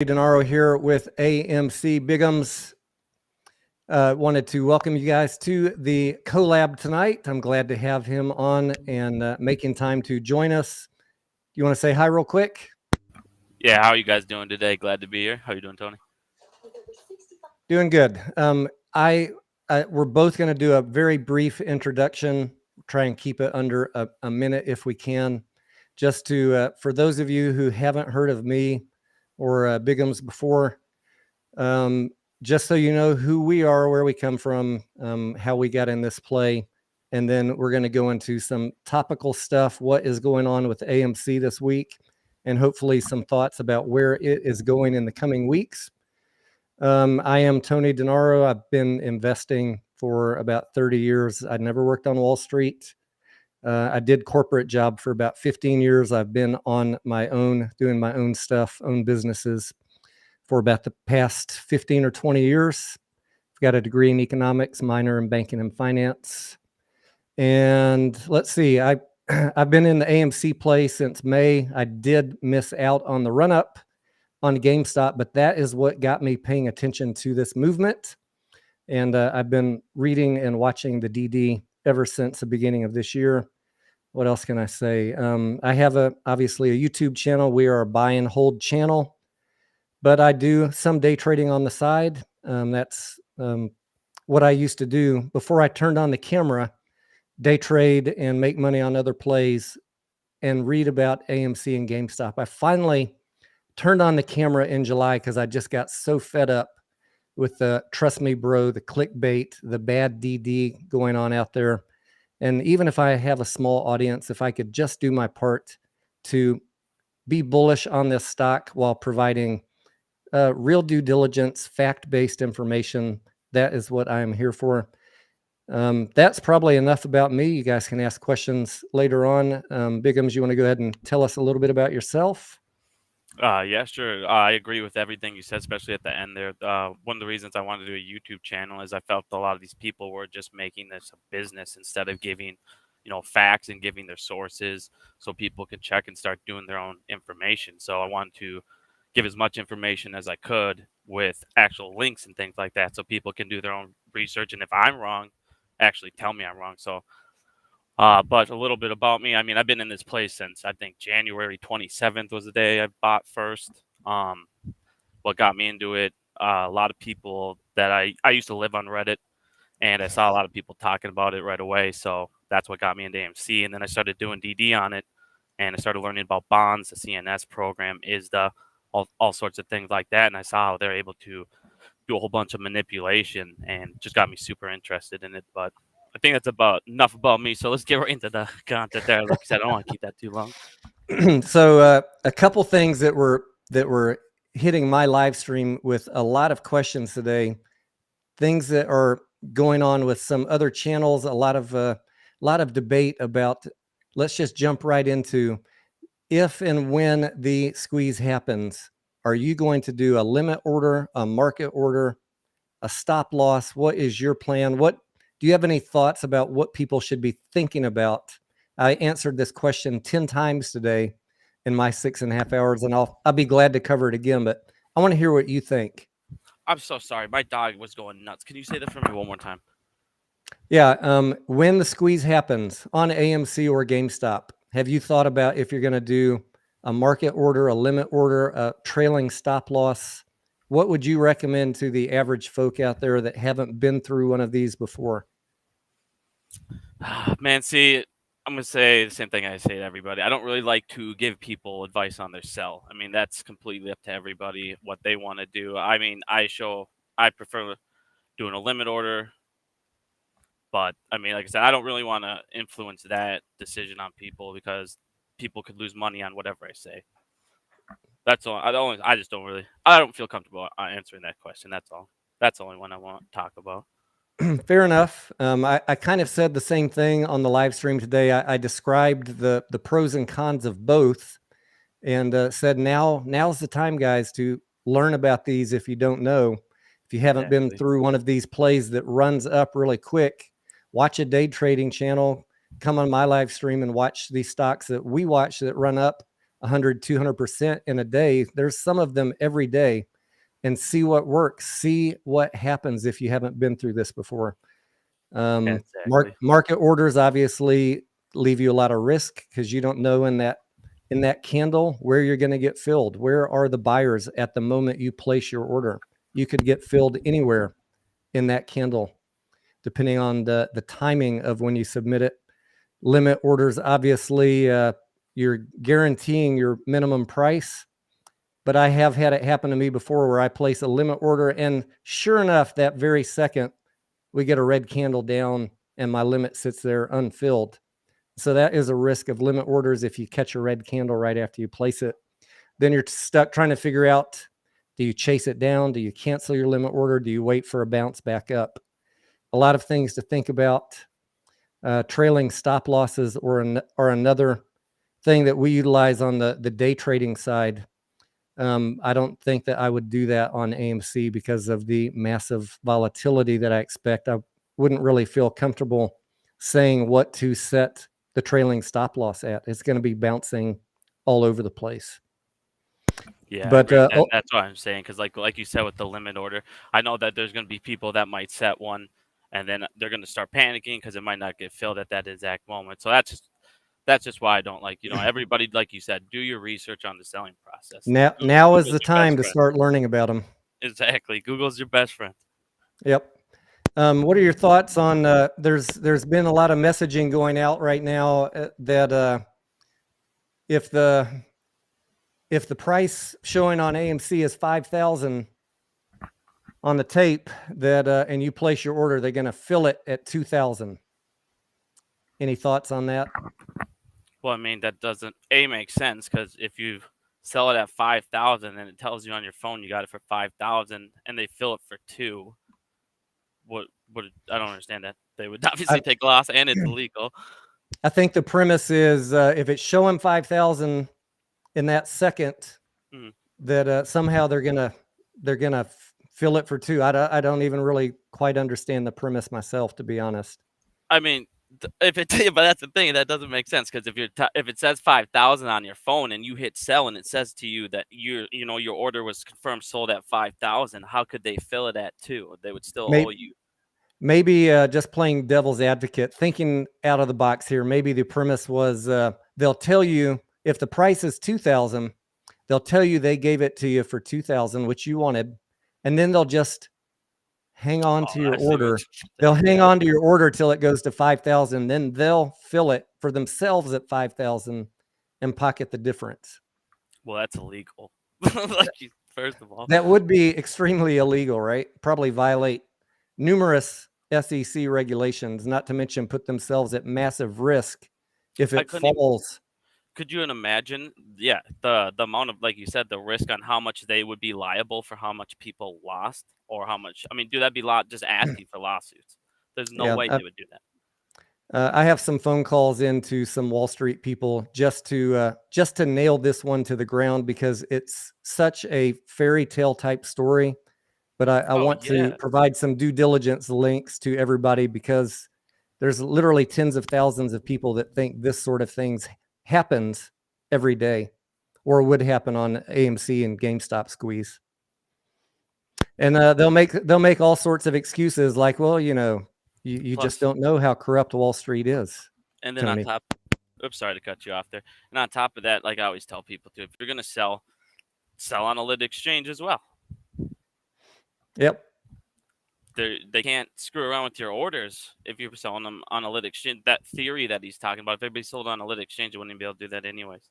Denaro here with AMC Biggums. Wanted to welcome you guys to the collab tonight. I'm glad to have him on and making time to join us. Do you want to say hi real quick? Yeah, how are you guys doing today? Glad to be here. How are you doing, Tony? Doing good. We're both going to do a very brief introduction. Try and keep it under a minute if we can. Just to for those of you who haven't heard of me or Biggums before, just so you know who we are, where we come from, how we got in this play, and then we're going to go into some topical stuff, what is going on with AMC this week, and hopefully some thoughts about where it is going in the coming weeks. I am Tony Denaro. I've been investing for about 30 years. I never worked on Wall Street. I did corporate job for about 15 years. I've been on my own, doing my own stuff, own businesses for about the past 15 or 20 years. I've got a degree in economics, minor in banking and finance. And let's see, I've been in the AMC play since May. I did miss out on the run up on GameStop, but that is what got me paying attention to this movement. And I've been reading and watching the DD ever since the beginning of this year. What else can I say? I have obviously a YouTube channel. We are a buy and hold channel, but I do some day trading on the side. That's what I used to do before I turned on the camera, day trade and make money on other plays and read about AMC and GameStop. I finally turned on the camera in July because I just got so fed up with the trust me, bro, the clickbait, the bad DD going on out there. And even if I have a small audience, if I could just do my part to be bullish on this stock while providing real due diligence, fact-based information, that is what I am here for. That's probably enough about me. You guys can ask questions later on. Biggums, you want to go ahead and tell us a little bit about yourself? Yeah, sure. I agree with everything you said, especially at the end there. One of the reasons I wanted to do a YouTube channel is I felt a lot of these people were just making this a business instead of giving, facts and giving their sources so people can check and start doing their own information. So I wanted to give as much information as I could with actual links and things like that so people can do their own research. And if I'm wrong, actually tell me I'm wrong. So but a little bit about me. I mean, I've been in this place since I think January 27th was the day I bought first. What got me into it, a lot of people that I used to live on Reddit, and I saw a lot of people talking about it right away. So that's what got me into AMC. And then I started doing DD on it, and I started learning about bonds, the CNS program, ISDA, all sorts of things like that. And I saw how they're able to do a whole bunch of manipulation, and just got me super interested in it. But I think that's about enough about me. So let's get right into the content there. Like I said, I don't want to keep that too long. So a couple things that were hitting my live stream with a lot of questions today, things that are going on with some other channels, a lot of debate about. Let's just jump right into if and when the squeeze happens. Are you going to do a limit order, a market order, a stop loss? What is your plan? Do you have any thoughts about what people should be thinking about? I answered this question 10 times today in my 6.5 hours, and I'll be glad to cover it again, but I want to hear what you think. I'm so sorry. My dog was going nuts. Can you say that for me one more time? Yeah. When the squeeze happens on AMC or GameStop, have you thought about if you're going to do a market order, a limit order, a trailing stop loss? What would you recommend to the average folk out there that haven't been through one of these before? Man, see, I'm going to say the same thing I say to everybody. I don't really like to give people advice on their sell. I mean, that's completely up to everybody, what they want to do. I mean, I prefer doing a limit order. But, I mean, like I said, I don't really want to influence that decision on people because people could lose money on whatever I say. That's all. I don't feel comfortable answering that question. That's all. That's the only one I want to talk about. Fair enough. I kind of said the same thing on the live stream today. I described the pros and cons of both, and said now's the time, guys, to learn about these. If you don't know, if you haven't been through one of these plays that runs up really quick, watch a day trading channel. Come on my live stream and watch these stocks that we watch that run up 100, 200% in a day. There's some of them every day, and see what works. See what happens if you haven't been through this before. Exactly. Market orders obviously leave you a lot of risk because you don't know in that candle where you're going to get filled. Where are the buyers at the moment you place your order? You could get filled anywhere in that candle, depending on the timing of when you submit it. Limit orders, obviously, you're guaranteeing your minimum price, but I have had it happen to me before where I place a limit order, and sure enough, that very second, we get a red candle down and my limit sits there unfilled. So that is a risk of limit orders. If you catch a red candle right after you place it, then you're stuck trying to figure out, do you chase it down? Do you cancel your limit order? Do you wait for a bounce back up? A lot of things to think about. Trailing stop losses are another thing that we utilize on the day trading side. I don't think that I would do that on AMC because of the massive volatility that I expect. I wouldn't really feel comfortable saying what to set the trailing stop loss at. It's going to be bouncing all over the place. Yeah, But that's what I'm saying. Because like you said with the limit order, I know that there's going to be people that might set one, and then they're going to start panicking because it might not get filled at that exact moment. So that's just why I don't like, everybody, like you said, do your research on the selling process. now is the time to start learning about them. Exactly. Google's your best friend. Yep. What are your thoughts on, there's been a lot of messaging going out right now that if the price showing on AMC is 5,000 on the tape, that and you place your order, they're going to fill it at 2,000. Any thoughts on that? Well, I mean, that doesn't make sense, because if you sell it at 5,000 and it tells you on your phone you got it for 5,000 and they fill it for 2, what I don't understand that. They would obviously take loss, and it's illegal. I think the premise is if it's showing 5,000 in that second, that somehow they're gonna fill it for 2. I don't even really quite understand the premise myself, to be honest. I mean, but that's the thing, that doesn't make sense, because if it says 5,000 on your phone and you hit sell and it says to you that your order was confirmed sold at 5,000, how could they fill it at 2? They would still owe you. Maybe just playing devil's advocate, thinking out of the box here. Maybe the premise was they'll tell you if the price is 2,000, they'll tell you they gave it to you for 2,000, which you wanted, and then they'll just hang on to your order. They'll hang on to your order till it goes to 5,000. Then they'll fill it for themselves at 5,000 and pocket the difference. Well, that's illegal. First of all, that would be extremely illegal, right? Probably violate numerous SEC regulations, not to mention put themselves at massive risk if it falls. Could you imagine? Yeah, the amount of, like you said, the risk on how much they would be liable for how much people lost, or how much. I mean, dude, that'd be just asking for lawsuits. There's no way they would do that. I have some phone calls into some Wall Street people just to nail this one to the ground, because it's such a fairy tale type story. But I want to provide some due diligence links to everybody, because there's literally tens of thousands of people that think this sort of things happens every day, or would happen on AMC and GameStop squeeze. And they'll make all sorts of excuses, like, well, you just don't know how corrupt Wall Street is. And then on top, oops, sorry to cut you off there. And on top of that, like I always tell people too, if you're gonna sell on a lit exchange as well. Yep. They can't screw around with your orders if you're selling them on a lit exchange. That theory that he's talking about, if everybody sold on a lit exchange, you wouldn't be able to do that anyways.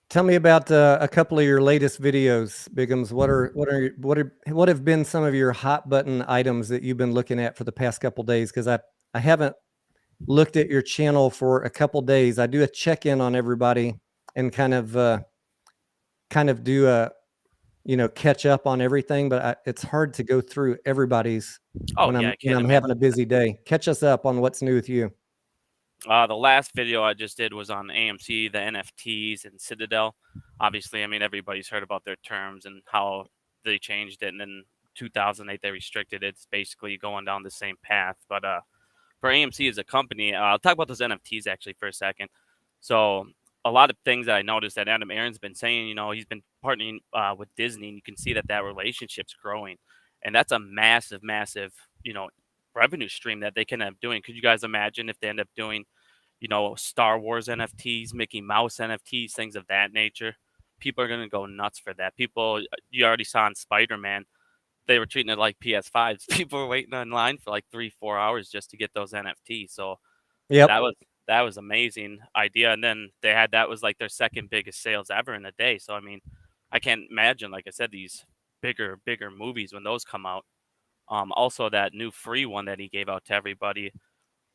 Tell me about a couple of your latest videos, Biggums. What have been some of your hot button items that you've been looking at for the past couple days? Because I haven't looked at your channel for a couple days. I do a check-in on everybody and kind of do a catch up on everything, but it's hard to go through everybody's when I'm having a busy day. Catch us up on what's new with you. The last video I just did was on AMC, the NFTs, and Citadel. Obviously, I mean, everybody's heard about their terms and how they changed it, and then 2008 they restricted it. It's basically going down the same path. But for AMC as a company, I'll talk about those NFTs actually for a second. So a lot of things that I noticed that Adam Aaron's been saying, he's been partnering with Disney, and you can see that relationship's growing, and that's a massive, massive, revenue stream that they can end up doing. Could you guys imagine if they end up doing, Star Wars NFTs, Mickey Mouse NFTs, things of that nature? People are going to go nuts for that. People, you already saw in Spider-Man, they were treating it like PS5s. People were waiting online for like 3-4 hours just to get those NFTs. So Yep. that was amazing idea. And then they had, that was like their second biggest sales ever in a day. So I mean, I can't imagine, like I said, these bigger movies when those come out. Also that new free one that he gave out to everybody,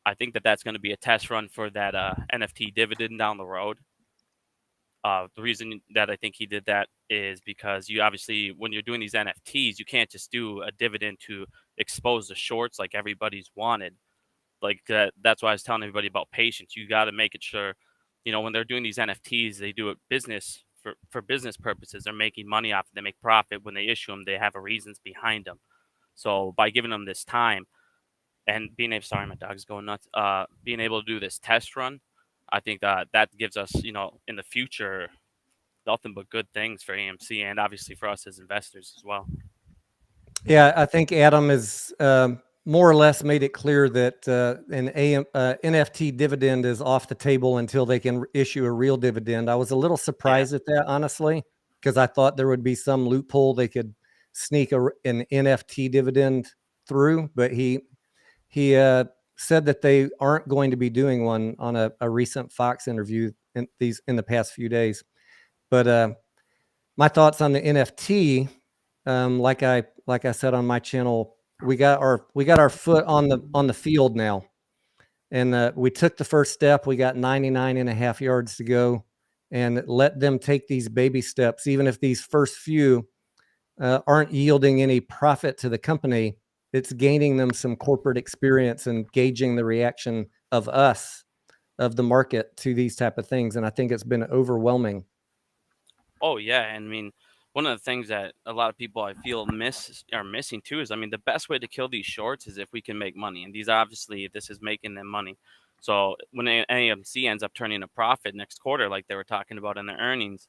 I think that's going to be a test run for that NFT dividend down the road. The reason that I think he did that is because you obviously, when you're doing these NFTs, you can't just do a dividend to expose the shorts like everybody's wanted. Like that's why I was telling everybody about patience. You got to make it sure, when they're doing these NFTs, they do it business for business purposes. They're making money off it. They make profit. When they issue them, they have reasons behind them. So by giving them this time and being able, sorry, my dog's going nuts. Being able to do this test run, I think that gives us, in the future, nothing but good things for AMC and obviously for us as investors as well. Yeah, I think Adam has more or less made it clear that an NFT dividend is off the table until they can issue a real dividend. I was a little surprised at that, honestly, because I thought there would be some loophole they could sneak an NFT dividend through, but he said that they aren't going to be doing one on a recent Fox interview in the past few days. But my thoughts on the NFT, like I said on my channel, we got our foot on the field now, and we took the first step. We got 99.5 yards to go, and let them take these baby steps. Even if these first few aren't yielding any profit to the company, it's gaining them some corporate experience and gauging the reaction of the market to these type of things. And I think it's been overwhelming. Oh yeah, and I mean, one of the things that a lot of people I feel are missing too is, I mean, the best way to kill these shorts is if we can make money, and this is making them money. So when AMC ends up turning a profit next quarter, like they were talking about in their earnings,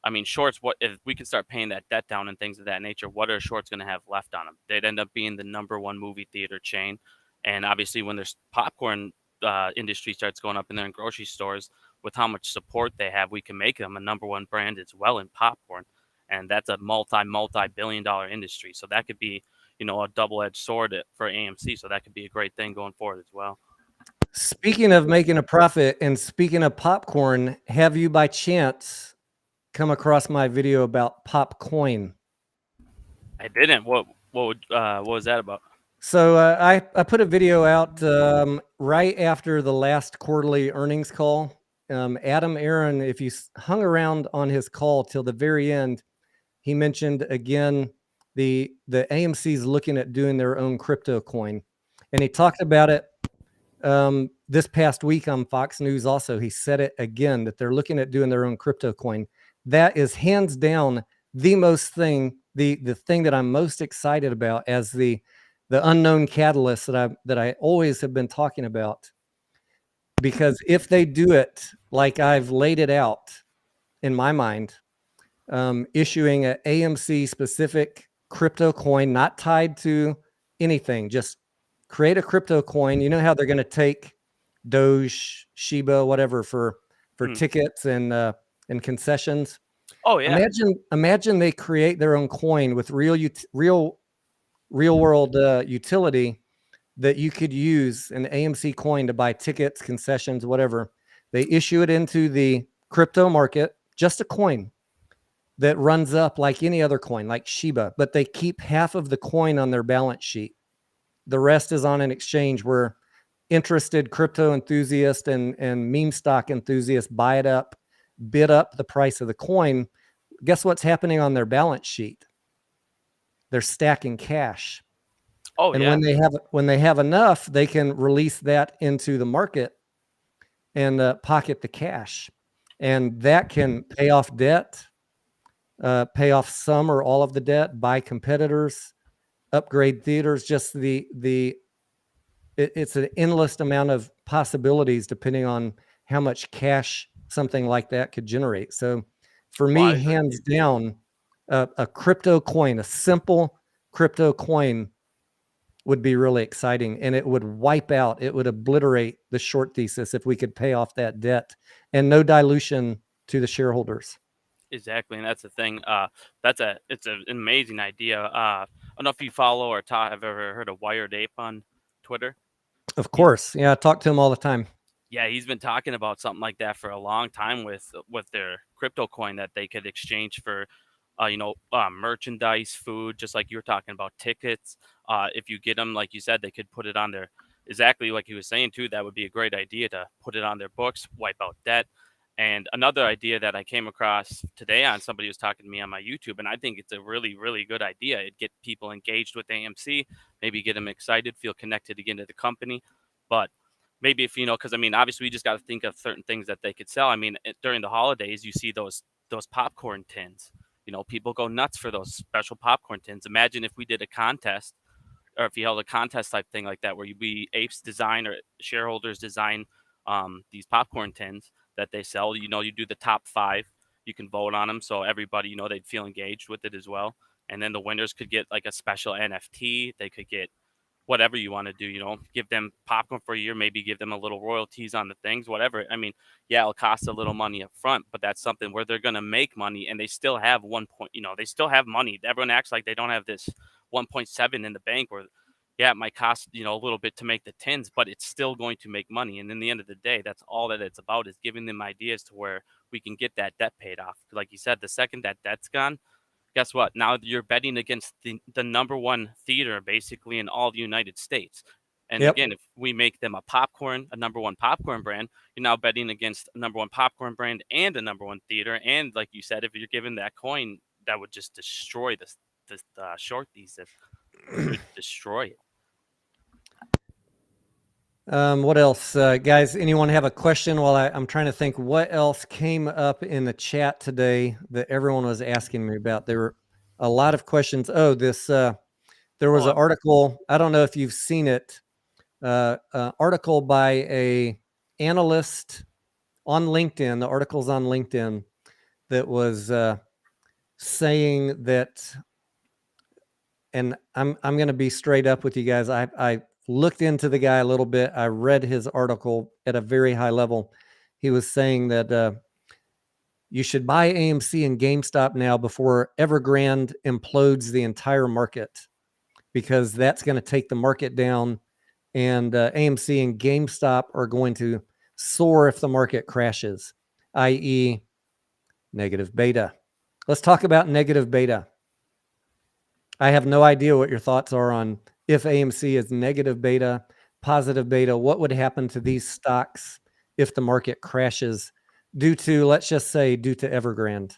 I mean, shorts, what if we can start paying that debt down and things of that nature? What are shorts going to have left on them? They'd end up being the #1 movie theater chain, and obviously when there's popcorn industry starts going up in there in grocery stores, with how much support they have, we can make them a #1 brand as well in popcorn, and that's a multi-billion-dollar industry. So that could be, a double-edged sword for AMC. So that could be a great thing going forward as well. Speaking of making a profit and speaking of popcorn, have you by chance come across my video about Popcoin? I didn't. What was that about? So I put a video out right after the last quarterly earnings call. Adam Aaron, if you hung around on his call till the very end, he mentioned again the AMC's looking at doing their own crypto coin, and he talked about it this past week on Fox News. Also, he said it again that they're looking at doing their own crypto coin. That is hands down the thing that I'm most excited about as the unknown catalyst that I always have been talking about. Because if they do it like I've laid it out in my mind, issuing an AMC specific crypto coin, not tied to anything, just create a crypto coin. You know how they're going to take Doge, Shiba, whatever for tickets and concessions. Oh yeah. Imagine they create their own coin with real world utility that you could use an AMC coin to buy tickets, concessions, whatever. They issue it into the crypto market, just a coin that runs up like any other coin, like Shiba, but they keep half of the coin on their balance sheet. The rest is on an exchange where interested crypto enthusiasts and meme stock enthusiasts buy it up, bid up the price of the coin. Guess what's happening on their balance sheet? They're stacking cash. Oh, and yeah. when they have enough, they can release that into the market and pocket the cash, and that can pay off debt, pay off some or all of the debt, buy competitors, upgrade theaters. Just it's an endless amount of possibilities depending on how much cash something like that could generate. So for me, Well, hands down, a crypto coin, a simple crypto coin would be really exciting, and it would wipe out, it would obliterate the short thesis if we could pay off that debt and no dilution to the shareholders. exactly, and that's the thing. It's an amazing idea. I don't know if you follow or have ever heard of Wired Ape on Twitter. Of course. Yeah, I talk to him all the time. Yeah, he's been talking about something like that for a long time with their crypto coin that they could exchange for, merchandise, food, just like you were talking about, tickets. If you get them, like you said, they could put it on their, exactly like he was saying too. That would be a great idea to put it on their books, wipe out debt. And another idea that I came across today on somebody was talking to me on my YouTube, and I think it's a really, really good idea. It'd get people engaged with AMC, maybe get them excited, feel connected again to the company. But maybe if because I mean, obviously, we just got to think of certain things that they could sell. I mean, during the holidays, you see those popcorn tins. People go nuts for those special popcorn tins. Imagine if we did a contest, or if you held a contest type thing like that, where apes design or shareholders design these popcorn tins that they sell. You do the top 5. You can vote on them, so everybody, they'd feel engaged with it as well. And then the winners could get like a special NFT. They could get whatever you want to do, give them popcorn for a year, maybe give them a little royalties on the things, whatever. I mean, yeah, it'll cost a little money up front, but that's something where they're going to make money, and they still have they still have money. Everyone acts like they don't have this 1.7 in the bank, where, yeah, it might cost, a little bit to make the tins, but it's still going to make money. And in the end of the day, that's all that it's about, is giving them ideas to where we can get that debt paid off. Like you said, the second that debt's gone, guess what? Now you're betting against the number one theater basically in all the United States. And Yep. again, if we make them a number one popcorn brand, you're now betting against a number one popcorn brand and a number one theater. And like you said, if you're given that coin, that would just destroy the short thesis. It would destroy it. What else, guys? Anyone have a question? While I'm trying to think what else came up in the chat today that everyone was asking me about. There were a lot of questions. Oh, there was an article. I don't know if you've seen it. Article by a analyst on LinkedIn. The article's on LinkedIn that was saying that, and I'm going to be straight up with you guys. I looked into the guy a little bit. I read his article at a very high level. He was saying that you should buy AMC and GameStop now before Evergrande implodes the entire market, because that's going to take the market down, and AMC and GameStop are going to soar if the market crashes, i.e. negative beta. Let's talk about negative beta. I have no idea what your thoughts are on if AMC is negative beta, positive beta. What would happen to these stocks if the market crashes due to, let's just say, due to Evergrande?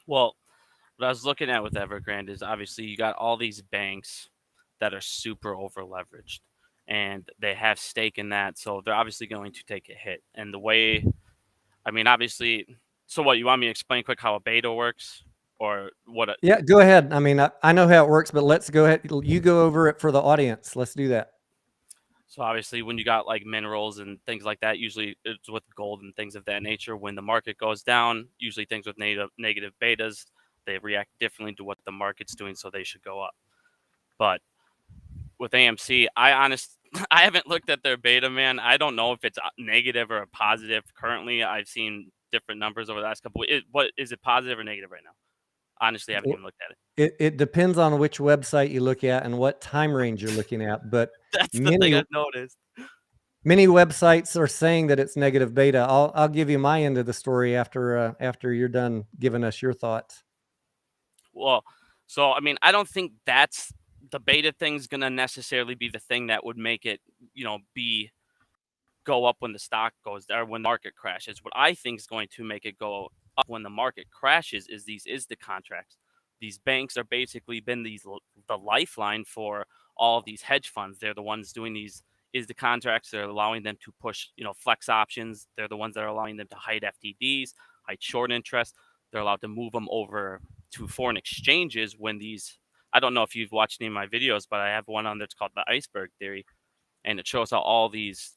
Well, what I was looking at with Evergrande is obviously you got all these banks that are super over leveraged, and they have stake in that, so they're obviously going to take a hit. And the way, I mean, obviously, so what, you want me to explain quick how a beta works, or what? Yeah, go ahead. I mean, I know how it works, but let's go ahead. You go over it for the audience. Let's do that. So obviously, when you got like minerals and things like that, usually it's with gold and things of that nature. When the market goes down, usually things with negative betas, they react differently to what the market's doing, so they should go up. But with AMC, I haven't looked at their beta, man. I don't know if it's negative or a positive. Currently, I've seen different numbers over the last couple. What is it, positive or negative right now? Honestly, I haven't even looked at it. It depends on which website you look at and what time range you're looking at. But That's the thing I've noticed. Many websites are saying that it's negative beta. I'll give you my end of the story after you're done giving us your thoughts. Well, so I mean, I don't think that's the beta thing's gonna necessarily be the thing that would make it, go up when the stock goes or when the market crashes. What I think is going to make it go up when the market crashes is these ISDA contracts. These banks are basically been the lifeline for all of these hedge funds. They're the ones doing these ISDA contracts. They're allowing them to push, flex options. They're the ones that are allowing them to hide FTDs, hide short interest. They're allowed to move them over to foreign exchanges when these. I don't know if you've watched any of my videos, but I have one on that's called the iceberg theory. And it shows how all these,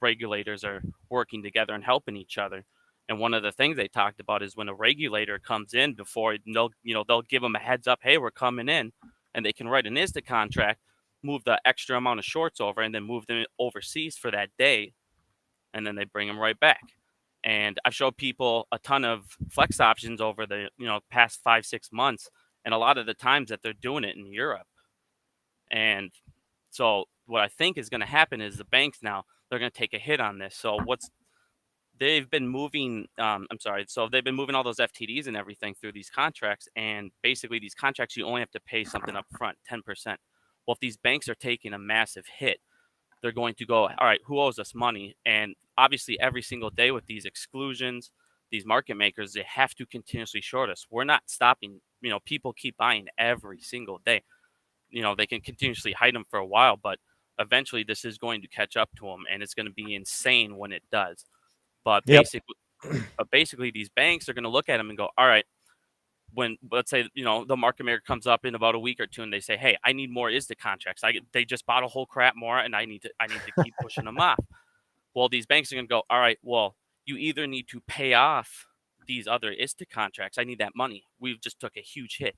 regulators are working together and helping each other. And one of the things they talked about is when a regulator comes in before they'll give them a heads up, hey, we're coming in, and they can write an ISDA contract, move the extra amount of shorts over, and then move them overseas for that day, and then they bring them right back. And I've showed people a ton of flex options over the past 5-6 months, and a lot of the times that they're doing it in Europe. And so what I think is going to happen is the banks now, they're going to take a hit on this. So they've been moving so they've been moving all those FTDs and everything through these contracts, and basically these contracts you only have to pay something up front, 10%. Well, if these banks are taking a massive hit, they're going to go, all right, who owes us money? And obviously every single day with these exclusions, these market makers, they have to continuously short us. We're not stopping. People keep buying every single day. They can continuously hide them for a while, but eventually this is going to catch up to them, and it's going to be insane when it does. But basically, these banks are going to look at them and go, all right, when, let's say, the market maker comes up in about a week or two and they say, hey, I need more ISDA contracts. They just bought a whole crap more, and I need to keep pushing them off. Well, these banks are going to go, all right, well, you either need to pay off these other ISDA contracts. I need that money. We've just took a huge hit.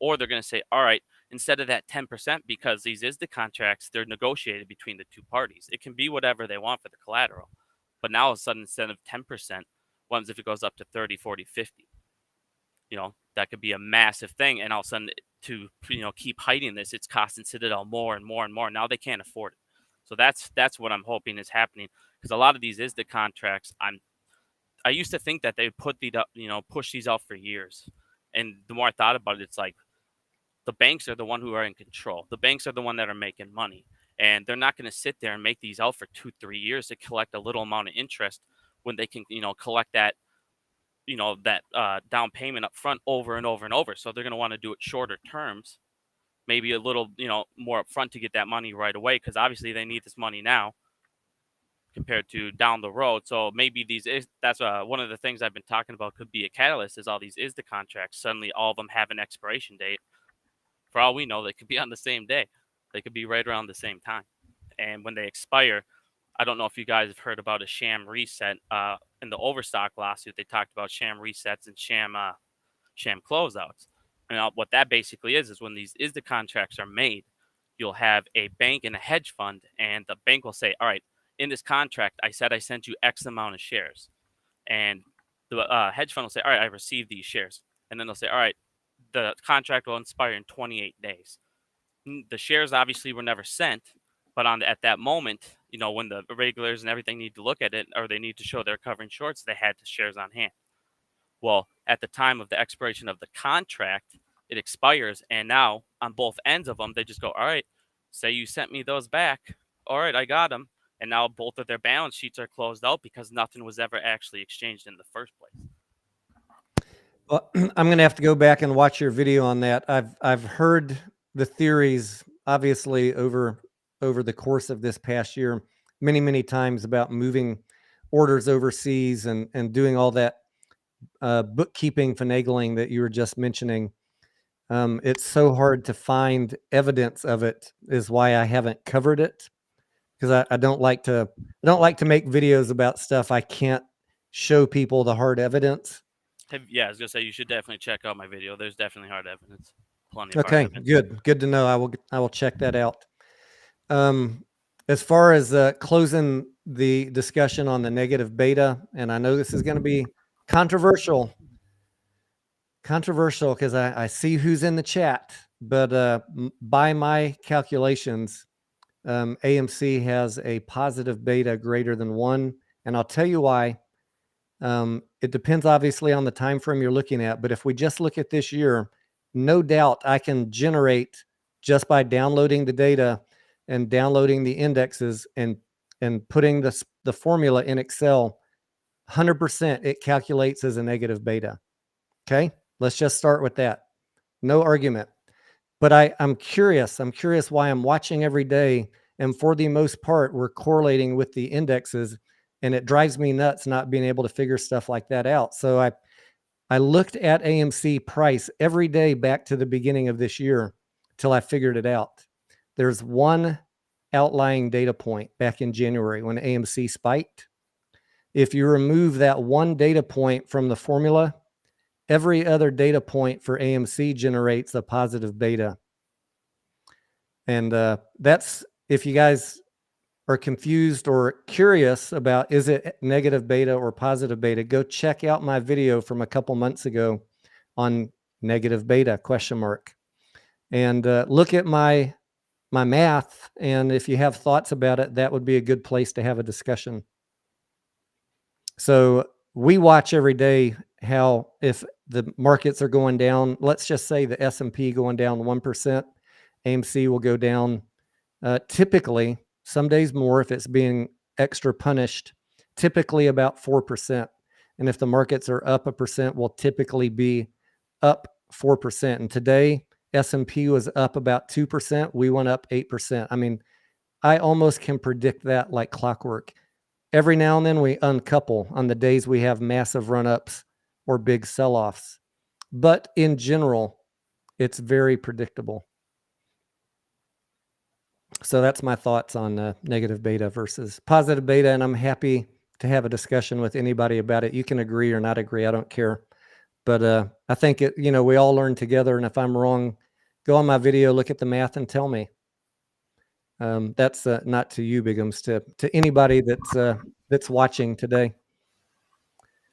Or they're going to say, all right, instead of that 10%, because these ISDA contracts, they're negotiated between the two parties. It can be whatever they want for the collateral. But now all of a sudden, instead of 10%, what if it goes up to 30, 40, 50? That could be a massive thing. And all of a sudden, to keep hiding this, it's costing Citadel more and more and more. Now they can't afford it. So that's what I'm hoping is happening, because a lot of these ISDA contracts, I used to think that they would push these out for years. And the more I thought about it, it's like the banks are the one who are in control. The banks are the one that are making money. And they're not going to sit there and make these out for 2-3 years to collect a little amount of interest when they can, collect that, down payment up front over and over and over. So they're going to want to do it shorter terms, maybe a little, more upfront to get that money right away, because obviously they need this money now compared to down the road. So maybe that's one of the things I've been talking about could be a catalyst, is all these ISDA contracts. Suddenly all of them have an expiration date. For all we know, they could be on the same day. They could be right around the same time. And when they expire, I don't know if you guys have heard about a sham reset. In the Overstock lawsuit, they talked about sham resets and sham closeouts. And what that basically is when these ISDA contracts are made, you'll have a bank and a hedge fund, and the bank will say, all right, in this contract, I said I sent you X amount of shares. And the hedge fund will say, all right, I received these shares. And then they'll say, all right, the contract will expire in 28 days. The shares obviously were never sent, but at that moment, when the regulators and everything need to look at it, or they need to show they're covering shorts, they had the shares on hand. Well, at the time of the expiration of the contract, it expires, and now on both ends of them, they just go, all right, say you sent me those back. All right, I got them. And now both of their balance sheets are closed out because nothing was ever actually exchanged in the first place. Well, I'm going to have to go back and watch your video on that. I've heard the theories, obviously, over the course of this past year, many times, about moving orders overseas and doing all that bookkeeping finagling that you were just mentioning. It's so hard to find evidence of it, is why I haven't covered it, because I don't like to make videos about stuff I can't show people the hard evidence. Yeah, I was gonna say you should definitely check out my video. There's definitely hard evidence, plenty of hard evidence. Good to know. I will check that out. As far as closing the discussion on the negative beta, and I know this is going to be controversial because I see who's in the chat, but by my calculations, AMC has a positive beta greater than 1, and I'll tell you why. It depends obviously on the time frame you're looking at, but if we just look at this year, no doubt I can generate, just by downloading the data and downloading the indexes and putting the formula in Excel, 100% it calculates as a negative beta. Okay, let's just start with that. No argument. But I'm curious why I'm watching every day, and for the most part, we're correlating with the indexes, and it drives me nuts not being able to figure stuff like that out. So I looked at AMC price every day back to the beginning of this year till I figured it out. There's one outlying data point back in January when AMC spiked. If you remove that one data point from the formula, every other data point for AMC generates a positive beta. And that's, if you guys are confused or curious about is it negative beta or positive beta, go check out my video from a couple months ago on negative beta ? And look at my math. And if you have thoughts about it, that would be a good place to have a discussion. So we watch every day how, if the markets are going down, let's just say the S&P going down 1%, AMC will go down typically, some days more if it's being extra punished, typically about 4%. And if the markets are up 1%, will typically be up 4%. And today, S&P was up about 2%. We went up 8%. I mean, I almost can predict that like clockwork. Every now and then we uncouple on the days we have massive run-ups or big sell-offs. But in general, it's very predictable. So that's my thoughts on negative beta versus positive beta, and I'm happy to have a discussion with anybody about it. You can agree or not agree, I don't care. But I think we all learn together, and if I'm wrong, go on my video, look at the math, and tell me. That's not to you, Biggums, to anybody that's watching today.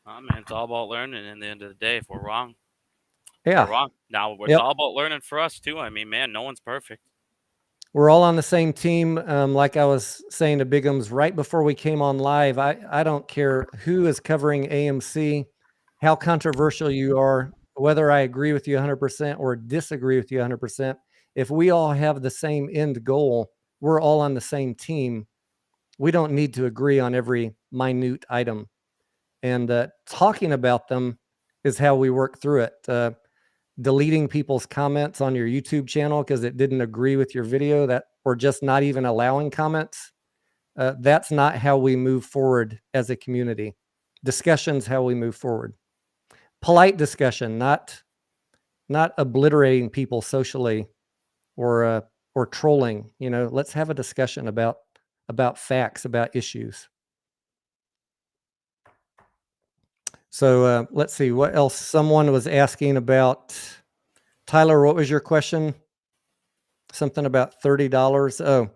Man, it's all about learning. In the end of the day, if we're wrong, yeah, we're wrong. Now it's all about learning for us too. I mean, man, no one's perfect. We're all on the same team. Like I was saying to Biggums right before we came on live, I don't care who is covering AMC, how controversial you are, whether I agree with you 100% or disagree with you 100%. If we all have the same end goal, we're all on the same team. We don't need to agree on every minute item. And talking about them is how we work through it. Deleting people's comments on your YouTube channel because it didn't agree with your video, or just not even allowing comments, that's not how we move forward as a community. Discussion's how we move forward. Polite discussion, not obliterating people socially or trolling. Let's have a discussion about facts, about issues. So let's see what else. Someone was asking about, Tyler, what was your question? Something about $30.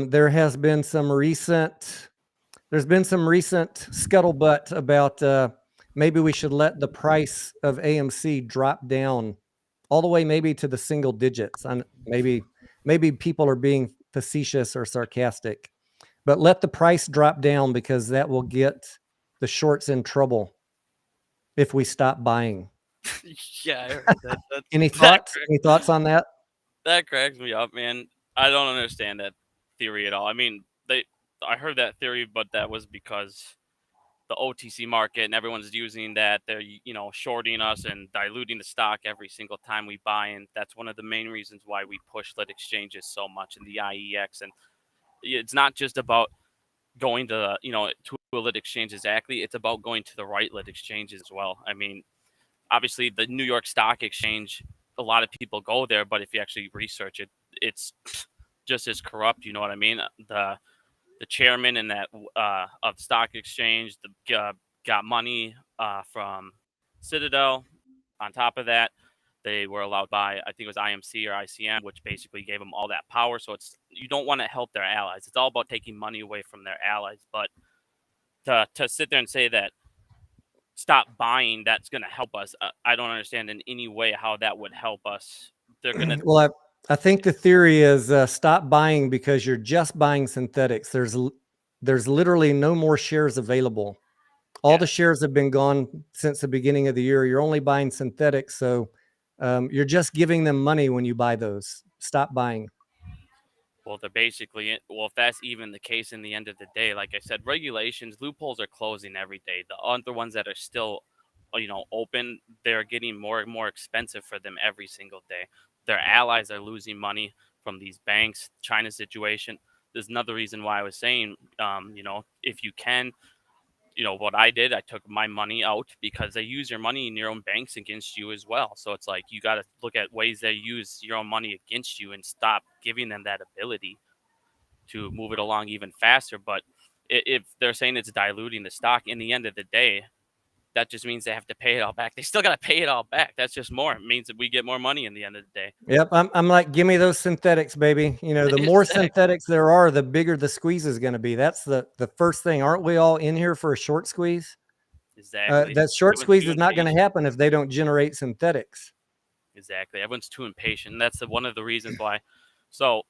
There has been some recent scuttlebutt about maybe we should let the price of AMC drop down all the way maybe to the single digits. And maybe people are being facetious or sarcastic, but let the price drop down because that will get the shorts in trouble if we stop buying. Yeah, I heard that. Any thoughts? Any thoughts on that? That cracks me up, man. I don't understand that theory at all. I mean, I heard that theory, but that was because the OTC market and everyone's using that. They're shorting us and diluting the stock every single time we buy, and that's one of the main reasons why we push lit exchanges so much in the IEX. And it's not just about going to to a lit exchange exactly. It's about going to the right lit exchange as well. I mean, obviously the New York Stock Exchange, a lot of people go there, but if you actually research it, it's just as corrupt. You know what I mean? The chairman in that of the stock exchange got money from Citadel. On top of that, they were allowed by, I think it was IMC or ICM, which basically gave them all that power. So you don't want to help their allies. It's all about taking money away from their allies. But to sit there and say that stop buying, that's going to help us, I don't understand in any way how that would help us. They're going to. Well, I think the theory is stop buying because you're just buying synthetics. There's literally no more shares available. All the shares have been gone since the beginning of the year. You're only buying synthetics, so you're just giving them money when you buy those. Stop buying. Well, they're basically, if that's even the case in the end of the day, like I said, regulations, loopholes are closing every day. The other ones that are still, open, they're getting more and more expensive for them every single day. Their allies are losing money from these banks, China situation. There's another reason why I was saying, if you can, what I did, I took my money out because they use your money in your own banks against you as well. So it's like you got to look at ways they use your own money against you and stop giving them that ability to move it along even faster. But if they're saying it's diluting the stock, in the end of the day, that just means they have to pay it all back. They still got to pay it all back. That's just more. It means that we get more money in the end of the day. Yep. I'm like, give me those synthetics, baby. You know, the more synthetics there are, the bigger the squeeze is going to be. That's the first thing. Aren't we all in here for a short squeeze? Exactly. That short Everyone's squeeze too is not going to impatient. happen if they don't generate synthetics. Exactly. Everyone's too impatient. That's one of the reasons why. So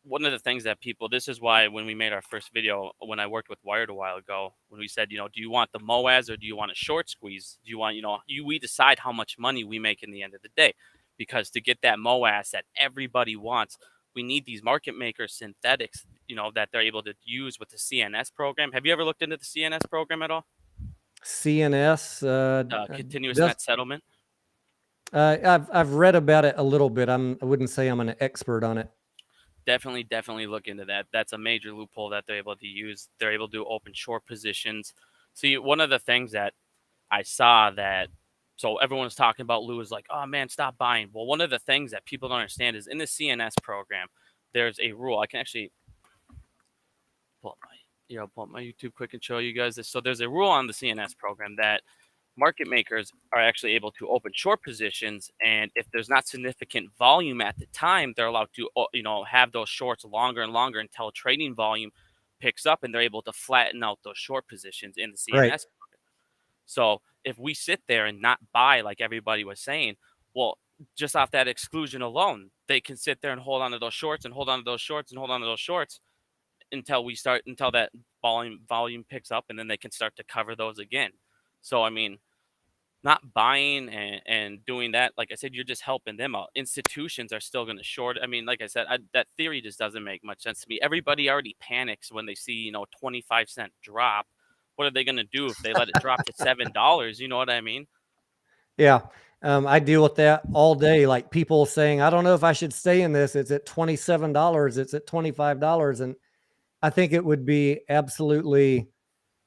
one of the things that people, this is why when we made our first video, when I worked with Wired a while ago, when we said, you know, do you want the MOAS or do you want a short squeeze? Do you want, you know, we decide how much money we make in the end of the day, because to get that MOAS that everybody wants, we need these market makers synthetics, you know, that they're able to use with the CNS program. Have you ever looked into the CNS program at all? CNS, Continuous net settlement. I've read about it a little bit. I wouldn't say I'm an expert on it. Definitely look into that. That's a major loophole that they're able to use. They're able to do open short positions. See, one of the things that I saw that, so everyone was talking about, Lou was like, oh man, stop buying. Well, one of the things that people don't understand is in the CNS program, there's a rule. I can actually pull up my YouTube quick and show you guys this. So there's a rule on the CNS program that market makers are actually able to open short positions, and if there's not significant volume at the time, they're allowed to, you know, have those shorts longer and longer until trading volume picks up, and they're able to flatten out those short positions in the CNS. Right. So if we sit there and not buy like everybody was saying, well, just off that exclusion alone, they can sit there and hold on to those shorts and hold on to those shorts and hold on to those shorts until that volume picks up, and then they can start to cover those again. So I mean, not buying and doing that, like I said, you're just helping them out. Institutions are still going to short. I mean, like I said, that theory just doesn't make much sense to me. Everybody already panics when they see, you know, 25-cent drop. What are they going to do if they let it drop to $7? You know what I mean? Yeah. I deal with that all day. Like people saying, I don't know if I should stay in this. It's at $27. It's at $25. And I think it would be absolutely,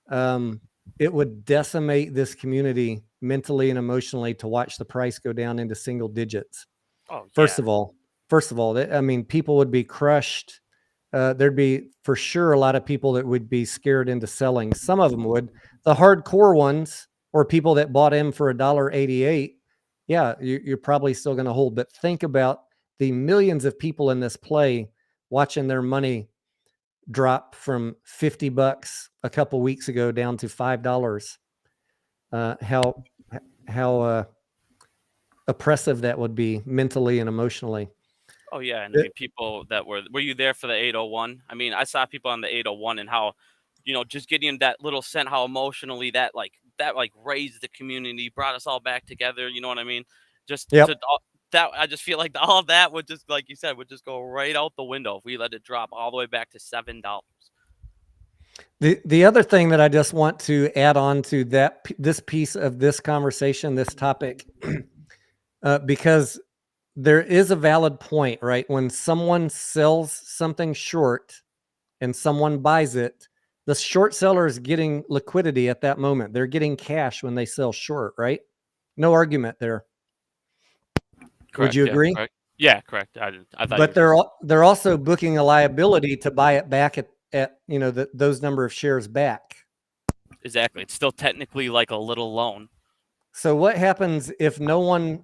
it would decimate this community mentally and emotionally to watch the price go down into single digits. Oh, First yeah. of all, I mean, people would be crushed. There'd be for sure a lot of people that would be scared into selling. Some of them would. The hardcore ones, or people that bought in for $1.88, yeah, you're probably still going to hold. But think about the millions of people in this play watching their money drop from $50 a couple weeks ago down to $5. How oppressive that would be mentally and emotionally. Oh yeah, and I mean, people that were you there for the 801? I mean, I saw people on the 801 and how, you know, just getting that little cent, how emotionally that raised the community, brought us all back together. You know what I mean? Just Yep. to that, I just feel like all of that would just, like you said, would just go right out the window if we let it drop all the way back to $7. The other thing that I just want to add on to this piece of this conversation, this topic, because there is a valid point, right? When someone sells something short and someone buys it, the short seller is getting liquidity at that moment. They're getting cash when they sell short, right? No argument there. Correct. Would you agree? Correct. Yeah, correct. I thought. But they're also booking a liability to buy it back at you know those number of shares back. Exactly. It's still technically like a little loan. So what happens if no one,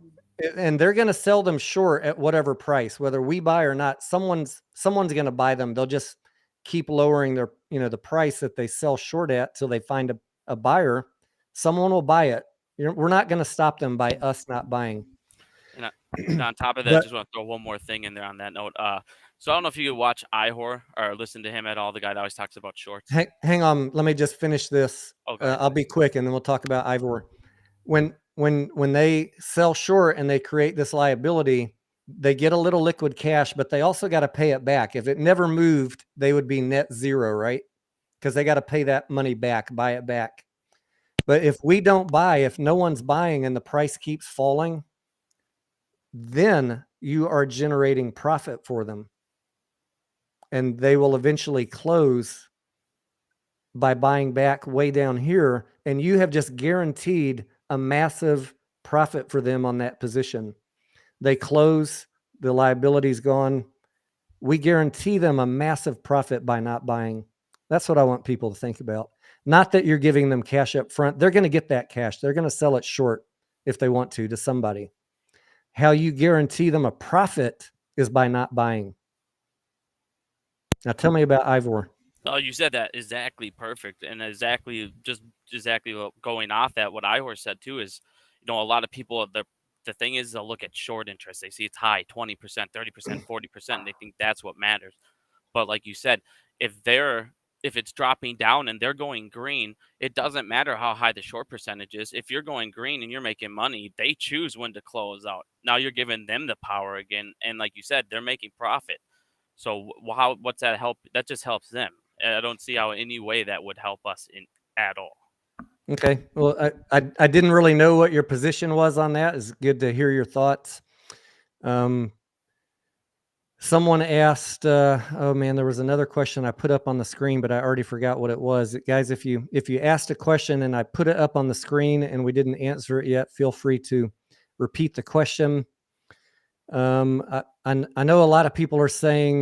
and they're going to sell them short at whatever price, whether we buy or not, someone's going to buy them. They'll just keep lowering their, you know, the price that they sell short at till they find a buyer. Someone will buy it. We're not going to stop them by us not buying. And on top of that, just want to throw one more thing in there on that note. So I don't know if you could watch Ihor or listen to him at all, the guy that always talks about shorts. Hang on, let me just finish this. Okay. I'll be quick, and then we'll talk about Ivor. When they sell short and they create this liability, they get a little liquid cash, but they also got to pay it back. If it never moved, they would be net zero, right? Because they got to pay that money back, buy it back. But if we don't buy, if no one's buying and the price keeps falling, then you are generating profit for them. And they will eventually close by buying back way down here. And you have just guaranteed a massive profit for them on that position. They close, the liability's gone. We guarantee them a massive profit by not buying. That's what I want people to think about. Not that you're giving them cash up front. They're going to get that cash. They're going to sell it short if they want to somebody. How you guarantee them a profit is by not buying. Now tell me about Ivor. Oh, you said that exactly perfect, and exactly going off that what Ihor said too is, a lot of people the thing is they'll look at short interest. They see it's high, 20%, 30%, 40%, and they think that's what matters. But like you said, if it's dropping down and they're going green, it doesn't matter how high the short percentage is. If you're going green and you're making money, they choose when to close out. Now you're giving them the power again, and like you said, they're making profit. So what's that help? That just helps them. And I don't see how any way that would help us at all. Okay. Well, I didn't really know what your position was on that. It's good to hear your thoughts. Someone asked, oh man, there was another question I put up on the screen, but I already forgot what it was. Guys, if you asked a question and I put it up on the screen and we didn't answer it yet, feel free to repeat the question. I know a lot of people are saying,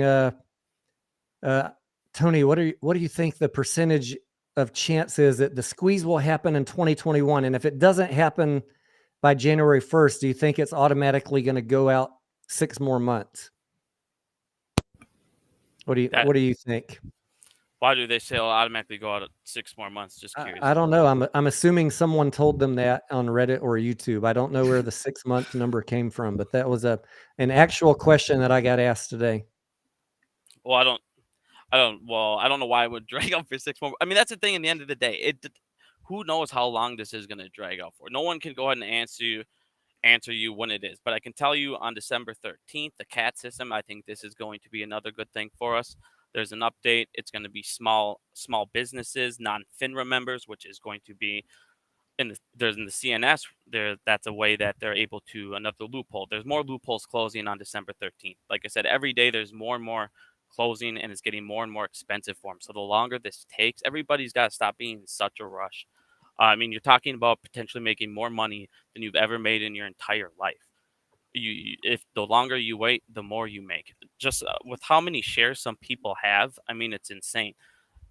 Tony, what do you think the percentage of chance is that the squeeze will happen in 2021? And if it doesn't happen by January 1st, do you think it's automatically going to go out 6 more months? What do you think? Why do they say it'll automatically go out at 6 more months? Just curious. I don't know. I'm assuming someone told them that on Reddit or YouTube. I don't know where the 6-month number came from, but that was an actual question that I got asked today. Well, I don't know why it would drag out for 6 more. I mean, that's the thing. In the end of the day, who knows how long this is going to drag out for? No one can go ahead and answer you when it is. But I can tell you on December 13th, the CAT system, I think this is going to be another good thing for us. There's an update. It's going to be small businesses, non-FINRA members, which is going to be in the CNS. That's a way that they're able to, another loophole. There's more loopholes closing on December 13th. Like I said, every day there's more and more closing, and it's getting more and more expensive for them. So the longer this takes, everybody's got to stop being in such a rush. I mean, you're talking about potentially making more money than you've ever made in your entire life. If the longer you wait, the more you make. Just with how many shares some people have, I mean, it's insane.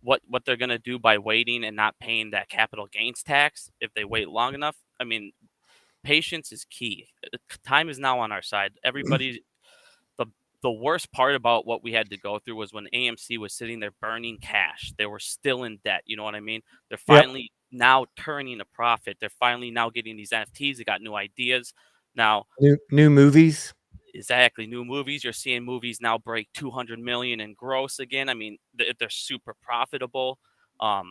What they're gonna do by waiting and not paying that capital gains tax if they wait long enough. I mean, patience is key. Time is now on our side. Everybody. The worst part about what we had to go through was when AMC was sitting there burning cash. They were still in debt. You know what I mean? They're finally now turning a profit. They're finally now getting these NFTs. They got new ideas. Now new movies. Exactly. New movies. You're seeing movies now break 200 million in gross again. I mean, they're super profitable. I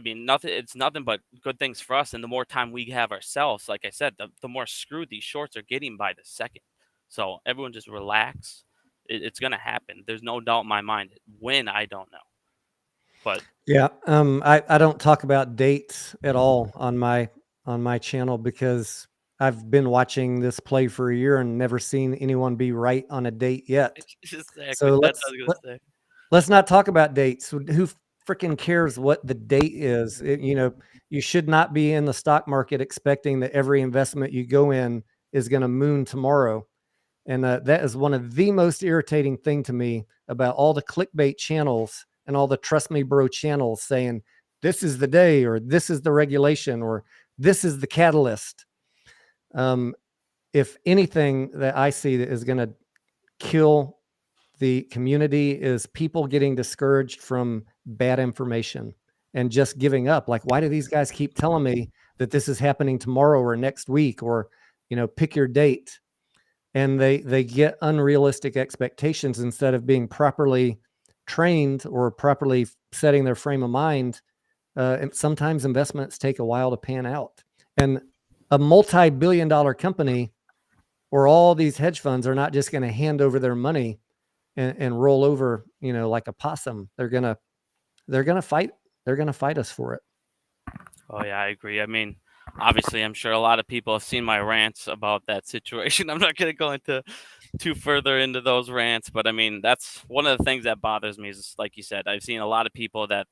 mean, it's nothing but good things for us. And the more time we have ourselves, like I said, the more screwed these shorts are getting by the second. So everyone just relax. It's going to happen. There's no doubt in my mind. When, I don't know. But yeah, I don't talk about dates at all on my channel because I've been watching this play for a year and never seen anyone be right on a date yet. Exactly. So let's not talk about dates. Who freaking cares what the date is? You should not be in the stock market expecting that every investment you go in is going to moon tomorrow. And that is one of the most irritating thing to me about all the clickbait channels and all the Trust Me Bro channels saying, this is the day, or this is the regulation, or this is the catalyst. If anything that I see that is going to kill the community is people getting discouraged from bad information and just giving up. Like, why do these guys keep telling me that this is happening tomorrow or next week, or, pick your date? And they get unrealistic expectations instead of being properly trained or properly setting their frame of mind. And sometimes investments take a while to pan out. And a multi-billion-dollar company or all these hedge funds are not just going to hand over their money and roll over, like a possum. They're gonna fight. They're gonna fight us for it. Oh yeah, I agree. I mean, obviously, I'm sure a lot of people have seen my rants about that situation. I'm not going to go into too further into those rants, but I mean, that's one of the things that bothers me is, like you said, I've seen a lot of people that,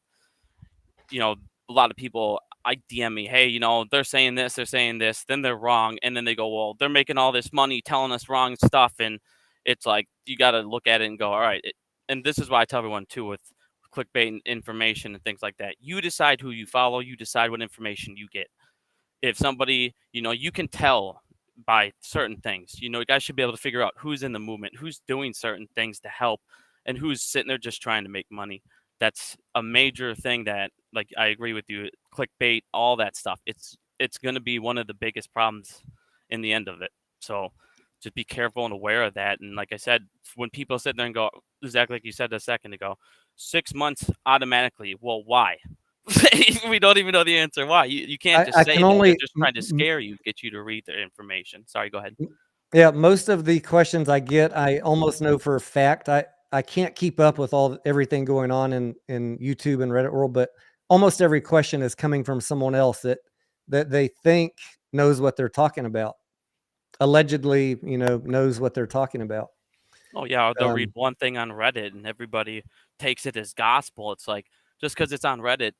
I DM me, hey, they're saying this, then they're wrong. And then they go, well, they're making all this money telling us wrong stuff. And it's like, you got to look at it and go, all right. And this is why I tell everyone too, with clickbait information and things like that. You decide who you follow. You decide what information you get. If somebody, you can tell by certain things. You guys should be able to figure out who's in the movement, who's doing certain things to help, and who's sitting there just trying to make money. That's a major thing that, like, I agree with you. Clickbait, all that stuff. It's going to be one of the biggest problems in the end of it. So just be careful and aware of that. And like I said, when people sit there and go, exactly like you said a second ago, 6 months automatically. Well, why? We don't even know the answer. Why? You can't just I say can that. They're only, just trying to scare you, get you to read their information. Sorry, go ahead. yeah, most of the questions I get, I almost know for a fact. I can't keep up with everything going on in YouTube and Reddit world, but almost every question is coming from someone else that they think knows what they're talking about. Allegedly, knows what they're talking about. Oh yeah, or they'll read Um, one thing on Reddit and everybody takes it as gospel. It's like, just because it's on Reddit,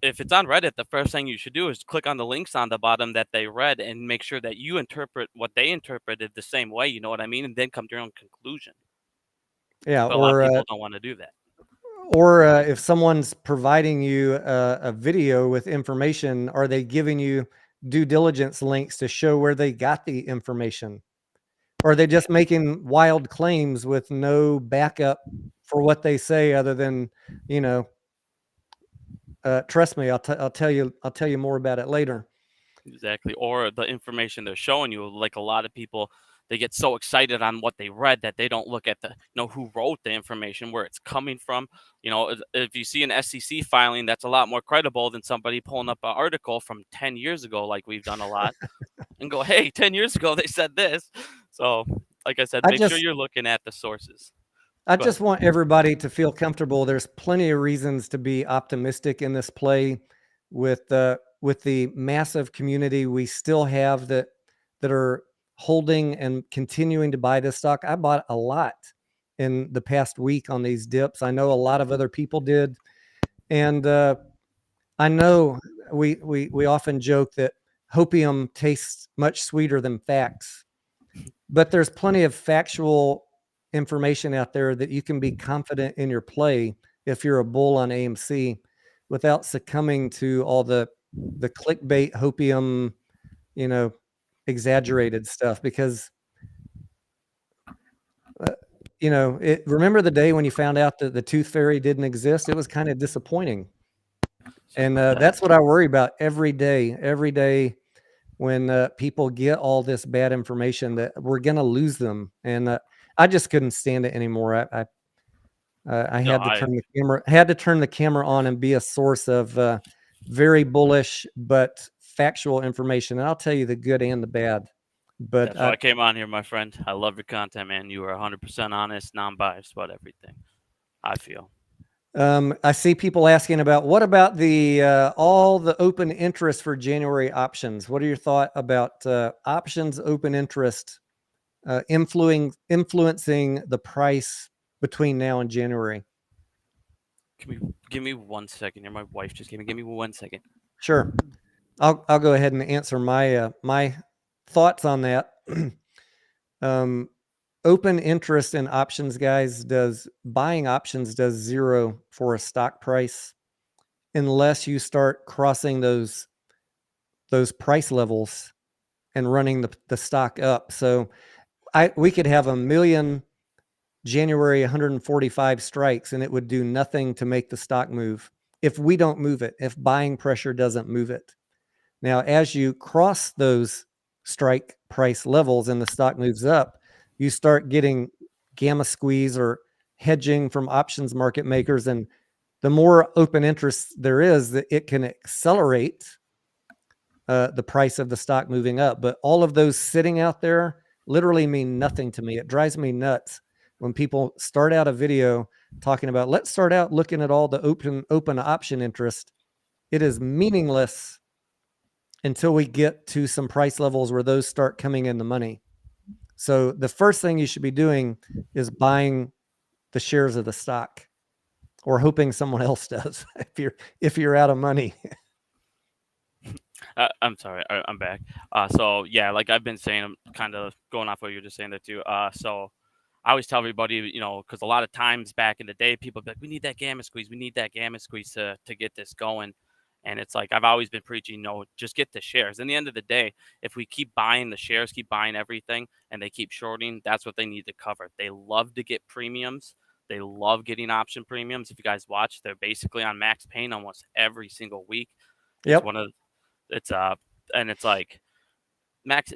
if it's on Reddit, the first thing you should do is click on the links on the bottom that they read and make sure that you interpret what they interpreted the same way. You know what I mean? And then come to your own conclusion. yeah, But a lot of people don't want to do that. or if someone's providing you a video with information, are they giving you due diligence links to show where they got the information? Or are they just making wild claims with no backup for what they say other than, trust me, I'll tell you more about it later. Exactly. Or the information they're showing you, like a lot of people, they get so excited on what they read that they don't look at the, who wrote the information, where it's coming from. If you see an SEC filing, that's a lot more credible than somebody pulling up an article from 10 years ago, like we've done a lot, and go, hey, 10 years ago they said this. So, like I said, I make sure just you're looking at the sources. I Go ahead. just want everybody to feel comfortable. There's plenty of reasons to be optimistic in this play with the massive community we still have that are holding and continuing to buy this stock. I bought a lot in the past week on these dips. I know a lot of other people did. And I know we often joke that hopium tastes much sweeter than facts, but there's plenty of factual information out there that you can be confident in your play if you're a bull on AMC without succumbing to all the clickbait hopium, exaggerated stuff. Because remember the day when you found out that the tooth fairy didn't exist? It was kind of disappointing. And that's what I worry about every day when people get all this bad information, that we're going to lose them. And I just couldn't stand it anymore. I No, had to turn the camera on and be a source of very bullish but factual information. And I'll tell you the good and the bad. But that's why I came on here, my friend. I love your content, man. You are 100% honest, non-biased about everything, I feel. I see people asking about, what about the all the open interest for January options? What are your thoughts about options open interest influencing the price between now and January? Give me 1 second here. My wife just gave me 1 second. Sure, I'll go ahead and answer my my thoughts on that. Open interest in options, guys, buying options does zero for a stock price unless you start crossing those price levels and running the stock up. So we could have a million January 145 strikes and it would do nothing to make the stock move if we don't move it, if buying pressure doesn't move it. Now, as you cross those strike price levels and the stock moves up, you start getting gamma squeeze or hedging from options market makers. And the more open interest there is, that it can accelerate the price of the stock moving up. But all of those sitting out there literally mean nothing to me. It drives me nuts when people start out a video talking about, let's start out looking at all the open option interest. It is meaningless until we get to some price levels where those start coming in the money. So the first thing you should be doing is buying the shares of the stock, or hoping someone else does if you're out of money. I'm sorry, I'm back. So yeah, like I've been saying, I'm kind of going off what you're just saying there too. So I always tell everybody, because a lot of times back in the day, people be like, we need that gamma squeeze. We need that gamma squeeze to get this going. And it's like, I've always been preaching, just get the shares. In the end of the day, if we keep buying the shares, keep buying everything, and they keep shorting, that's what they need to cover. They love to get premiums. They love getting option premiums. If you guys watch, they're basically on max pain almost every single week. It's Yep. one of, it's, and it's like, Max,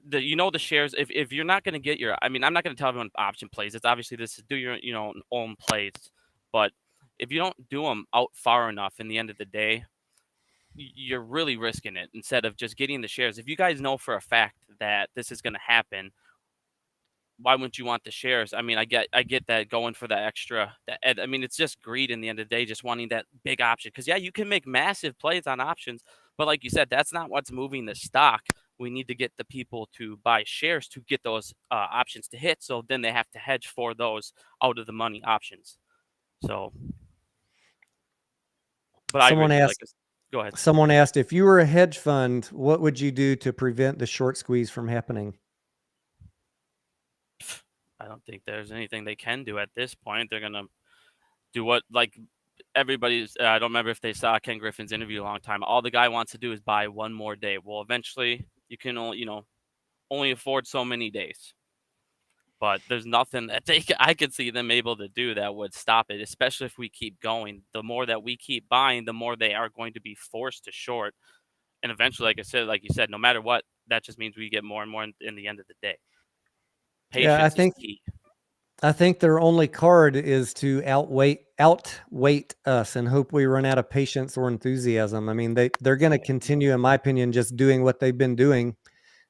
the shares. If you're not going to get I mean, I'm not going to tell everyone option plays. It's obviously this is do your own plays, but if you don't do them out far enough, in the end of the day, you're really risking it instead of just getting the shares. If you guys know for a fact that this is going to happen, why wouldn't you want the shares? I mean, I get that going for the extra. I mean, it's just greed in the end of the day, just wanting that big option. Because yeah, you can make massive plays on options, but like you said, that's not what's moving the stock. We need to get the people to buy shares to get those options to hit. So then they have to hedge for those out of the money options. So, but I agree Someone with you. asked. Go ahead. Someone asked, if you were a hedge fund, what would you do to prevent the short squeeze from happening? I don't think there's anything they can do at this point. They're gonna do what like everybody's. I don't remember if they saw Ken Griffin's interview a long time. All the guy wants to do is buy one more day. Well, eventually you can only afford so many days. But there's nothing that I could see them able to do that would stop it. Especially if we keep going. The more that we keep buying, the more they are going to be forced to short. And eventually, like you said, no matter what, that just means we get more and more in the end of the day. Yeah, Patience is key. I think their only card is to outweight us and hope we run out of patience or enthusiasm. I mean, they're going to continue, in my opinion, just doing what they've been doing,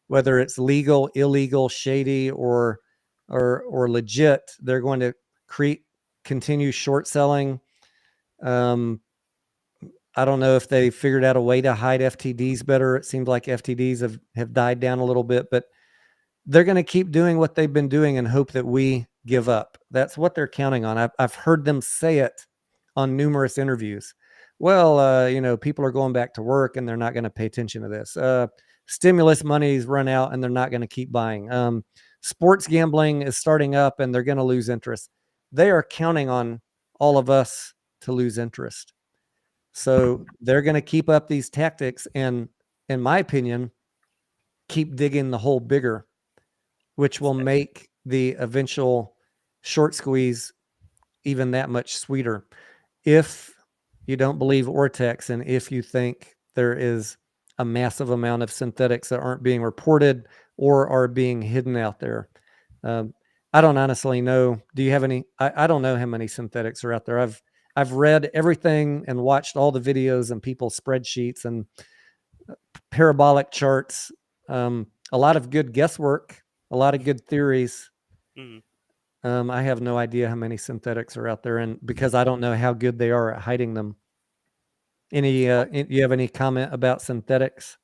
whether it's legal, illegal, shady, or legit. They're going to continue short selling. I don't know if they figured out a way to hide FTDs better. It seems like FTDs have died down a little bit, but they're going to keep doing what they've been doing and hope that we give up. That's what they're counting on. I've heard them say it on numerous interviews. Well, people are going back to work and they're not going to pay attention to this. Stimulus money's run out and they're not going to keep buying. Sports gambling is starting up and they're going to lose interest. They are counting on all of us to lose interest. So they're going to keep up these tactics and, in my opinion, keep digging the hole bigger, which will make the eventual short squeeze even that much sweeter. If you don't believe Ortex and if you think there is a massive amount of synthetics that aren't being reported or are being hidden out there. I don't honestly know. Do you have any? I don't know how many synthetics are out there. I've read everything and watched all the videos and people's spreadsheets and parabolic charts. A lot of good guesswork, a lot of good theories. I have no idea how many synthetics are out there, and because I don't know how good they are at hiding them. You have any comment about synthetics?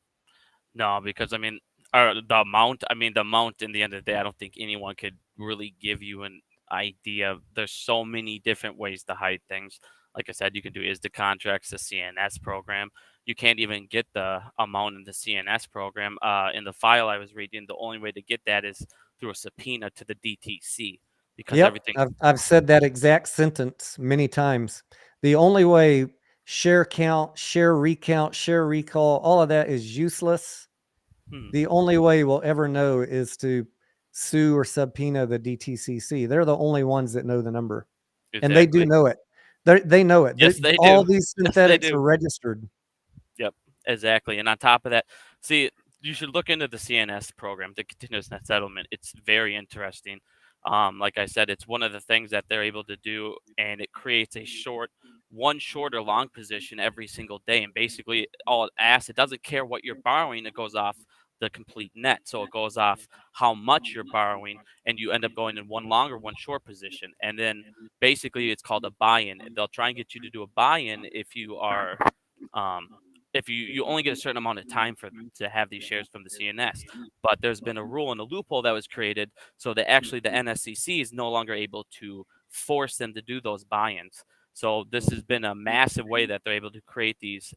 No, because I mean, the amount. I mean, the amount. In the end of the day, I don't think anyone could really give you an idea. There's so many different ways to hide things. Like I said, you can do ISDA contracts, the CNS program. You can't even get the amount in the CNS program. In the file I was reading, the only way to get that is through a subpoena to the DTC because Yep, everything. I've said that exact sentence many times. The only way share count, share recount, share recall, all of that is useless. The only way we'll ever know is to sue or subpoena the DTCC. They're the only ones that know the number, and they do know it. They know it. Yes, they All do. these Yes, they synthetics do. are registered. Yep, exactly. And on top of that, see, you should look into the CNS program, the continuous net settlement. It's very interesting. Like I said, it's one of the things that they're able to do, and it creates one short or long position every single day. And basically, all it asks, it doesn't care what you're borrowing, it goes off the complete net. So it goes off how much you're borrowing, and you end up going in one long or one short position. And then basically, it's called a buy-in. They'll try and get you to do a buy-in if you are. Um, if you only get a certain amount of time to have these shares from the CNS. But there's been a rule and a loophole that was created so that actually the NSCC is no longer able to force them to do those buy-ins. So this has been a massive way that they're able to create these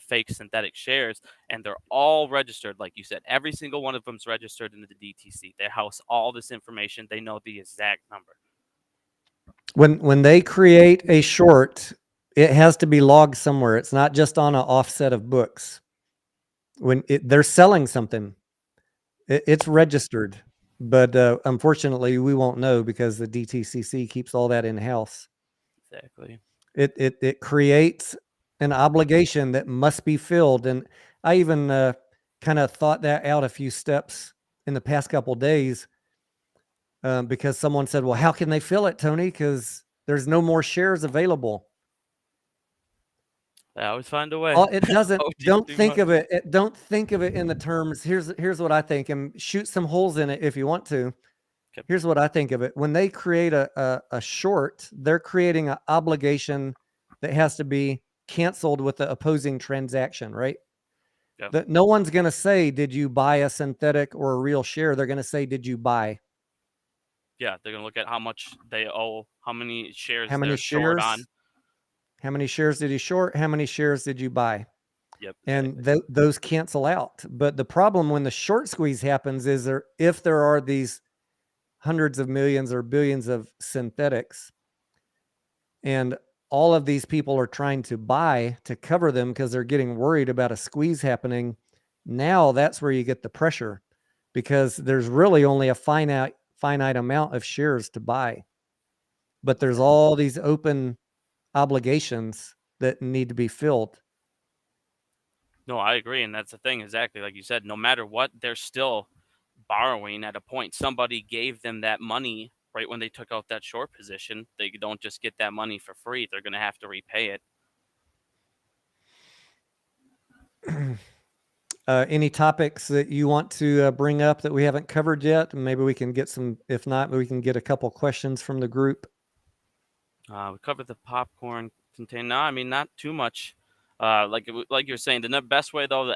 fake synthetic shares, and they're all registered, like you said. Every single one of them's registered in the DTC. They house all this information. They know the exact number. When they create a short, it has to be logged somewhere. It's not just on an offset of books. When they're selling something, it's registered. But unfortunately, we won't know because the DTCC keeps all that in house. Exactly. It creates an obligation that must be filled, and I even kind of thought that out a few steps in the past couple days because someone said, "Well, how can they fill it, Tony? Because there's no more shares available." They always find a way. It doesn't. Don't think of much. it. Don't think of it in the terms. Here's what I think, and shoot some holes in it if you want to. Okay. Here's what I think of it. When they create a short, they're creating an obligation that has to be canceled with the opposing transaction, right? Yep. That no one's going to say, "Did you buy a synthetic or a real share?" They're going to say, "Did you buy?" Yeah, they're gonna look at how much they owe, how many shares How many they're short shares? on. How many shares did you short? How many shares did you buy? Yep. And Exactly. those cancel out. But the problem when the short squeeze happens is if there are these hundreds of millions or billions of synthetics, and all of these people are trying to buy to cover them because they're getting worried about a squeeze happening. Now that's where you get the pressure because there's really only a finite amount of shares to buy. But there's all these open obligations that need to be filled. No, I agree, and that's the thing. Exactly like you said. No matter what, they're still borrowing at a point. Somebody gave them that money right when they took out that short position. They don't just get that money for free. They're gonna have to repay it. Any topics that you want to bring up that we haven't covered yet? Maybe we can get some. If not, we can get a couple questions from the group. We covered the popcorn container. No, I mean not too much. Like you're saying, the best way though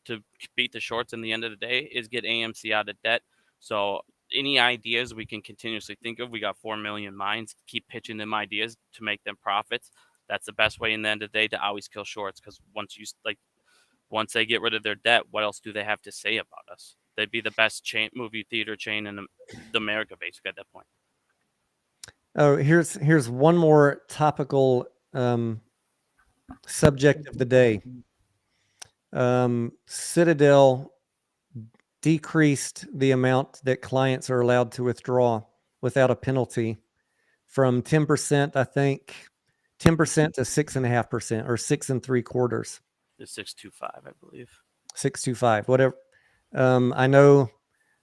to beat the shorts in the end of the day is get AMC out of debt. So any ideas we can continuously think of, we got 4 million minds. Keep pitching them ideas to make them profits. That's the best way in the end of the day to always kill shorts. Because once they get rid of their debt, what else do they have to say about us? They'd be the best movie theater chain in America, basically, at that point. Oh, here's one more topical subject of the day. Citadel decreased the amount that clients are allowed to withdraw without a penalty from 10%, I think, 10% to 6.5% or 6 3/4. It's 625, I believe. 625, whatever. I know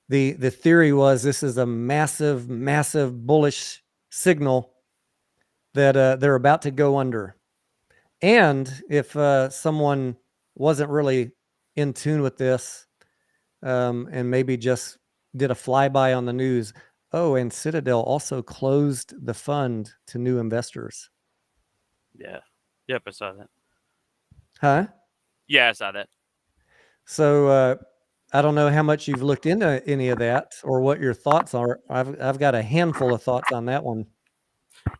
the theory was this is a massive bullish signal that they're about to go under. And if someone wasn't really in tune with this and maybe just did a flyby on the news, oh, and Citadel also closed the fund to new investors. Yeah. Yep, I saw that. Huh? Yeah, I saw that. So I don't know how much you've looked into any of that or what your thoughts are. I've got a handful of thoughts on that one.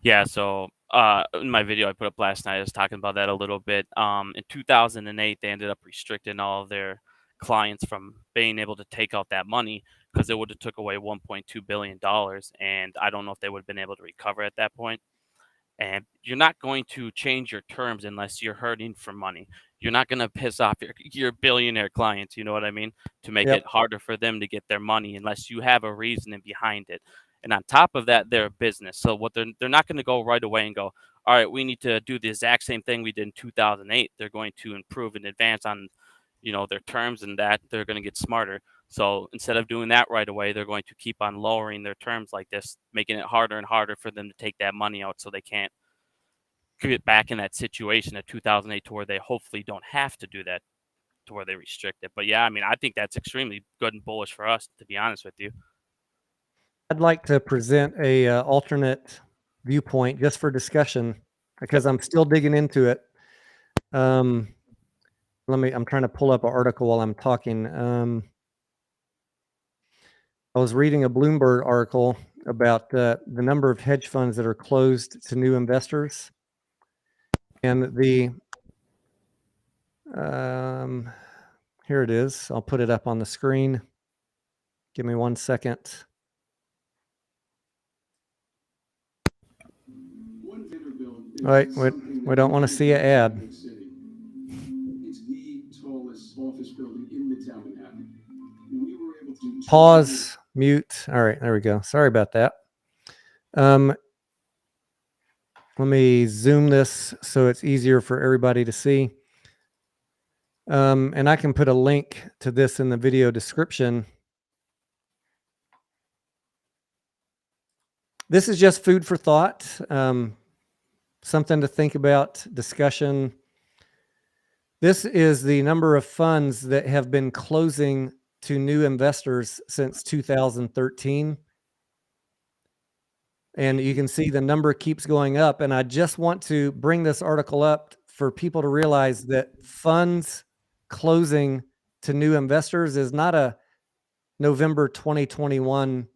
Yeah, so in my video I put up last night, I was talking about that a little bit. In 2008, they ended up restricting all of their clients from being able to take out that money because it would have took away $1.2 billion, and I don't know if they would have been able to recover at that point. And you're not going to change your terms unless you're hurting for money. You're not going to piss off your billionaire clients, you know what I mean, to make Yep. it harder for them to get their money unless you have a reasoning behind it. And on top of that, they're a business. So what they're not going to go right away and go, all right, we need to do the exact same thing we did in 2008. They're going to improve and advance on, their terms, and that they're going to get smarter. So instead of doing that right away, they're going to keep on lowering their terms like this, making it harder and harder for them to take that money out so they can't get back in that situation of 2008 to where they hopefully don't have to do that, to where they restrict it. But yeah, I mean, I think that's extremely good and bullish for us, to be honest with you. I'd like to present a alternate viewpoint just for discussion because I'm still digging into it. I'm trying to pull up an article while I'm talking. I was reading a Bloomberg article about the number of hedge funds that are closed to new investors. And Here it is. I'll put it up on the screen. Give me 1 second. All right, we don't want to see an ad. It's the tallest office building in Midtown Manhattan. We were able to Pause, mute. All right, there we go. Sorry about that. Let me zoom this so it's easier for everybody to see. And I can put a link to this in the video description. This is just food for thought, something to think about, discussion. This is the number of funds that have been closing to new investors since 2013. And you can see the number keeps going up. And I just want to bring this article up for people to realize that funds closing to new investors is not a November 2021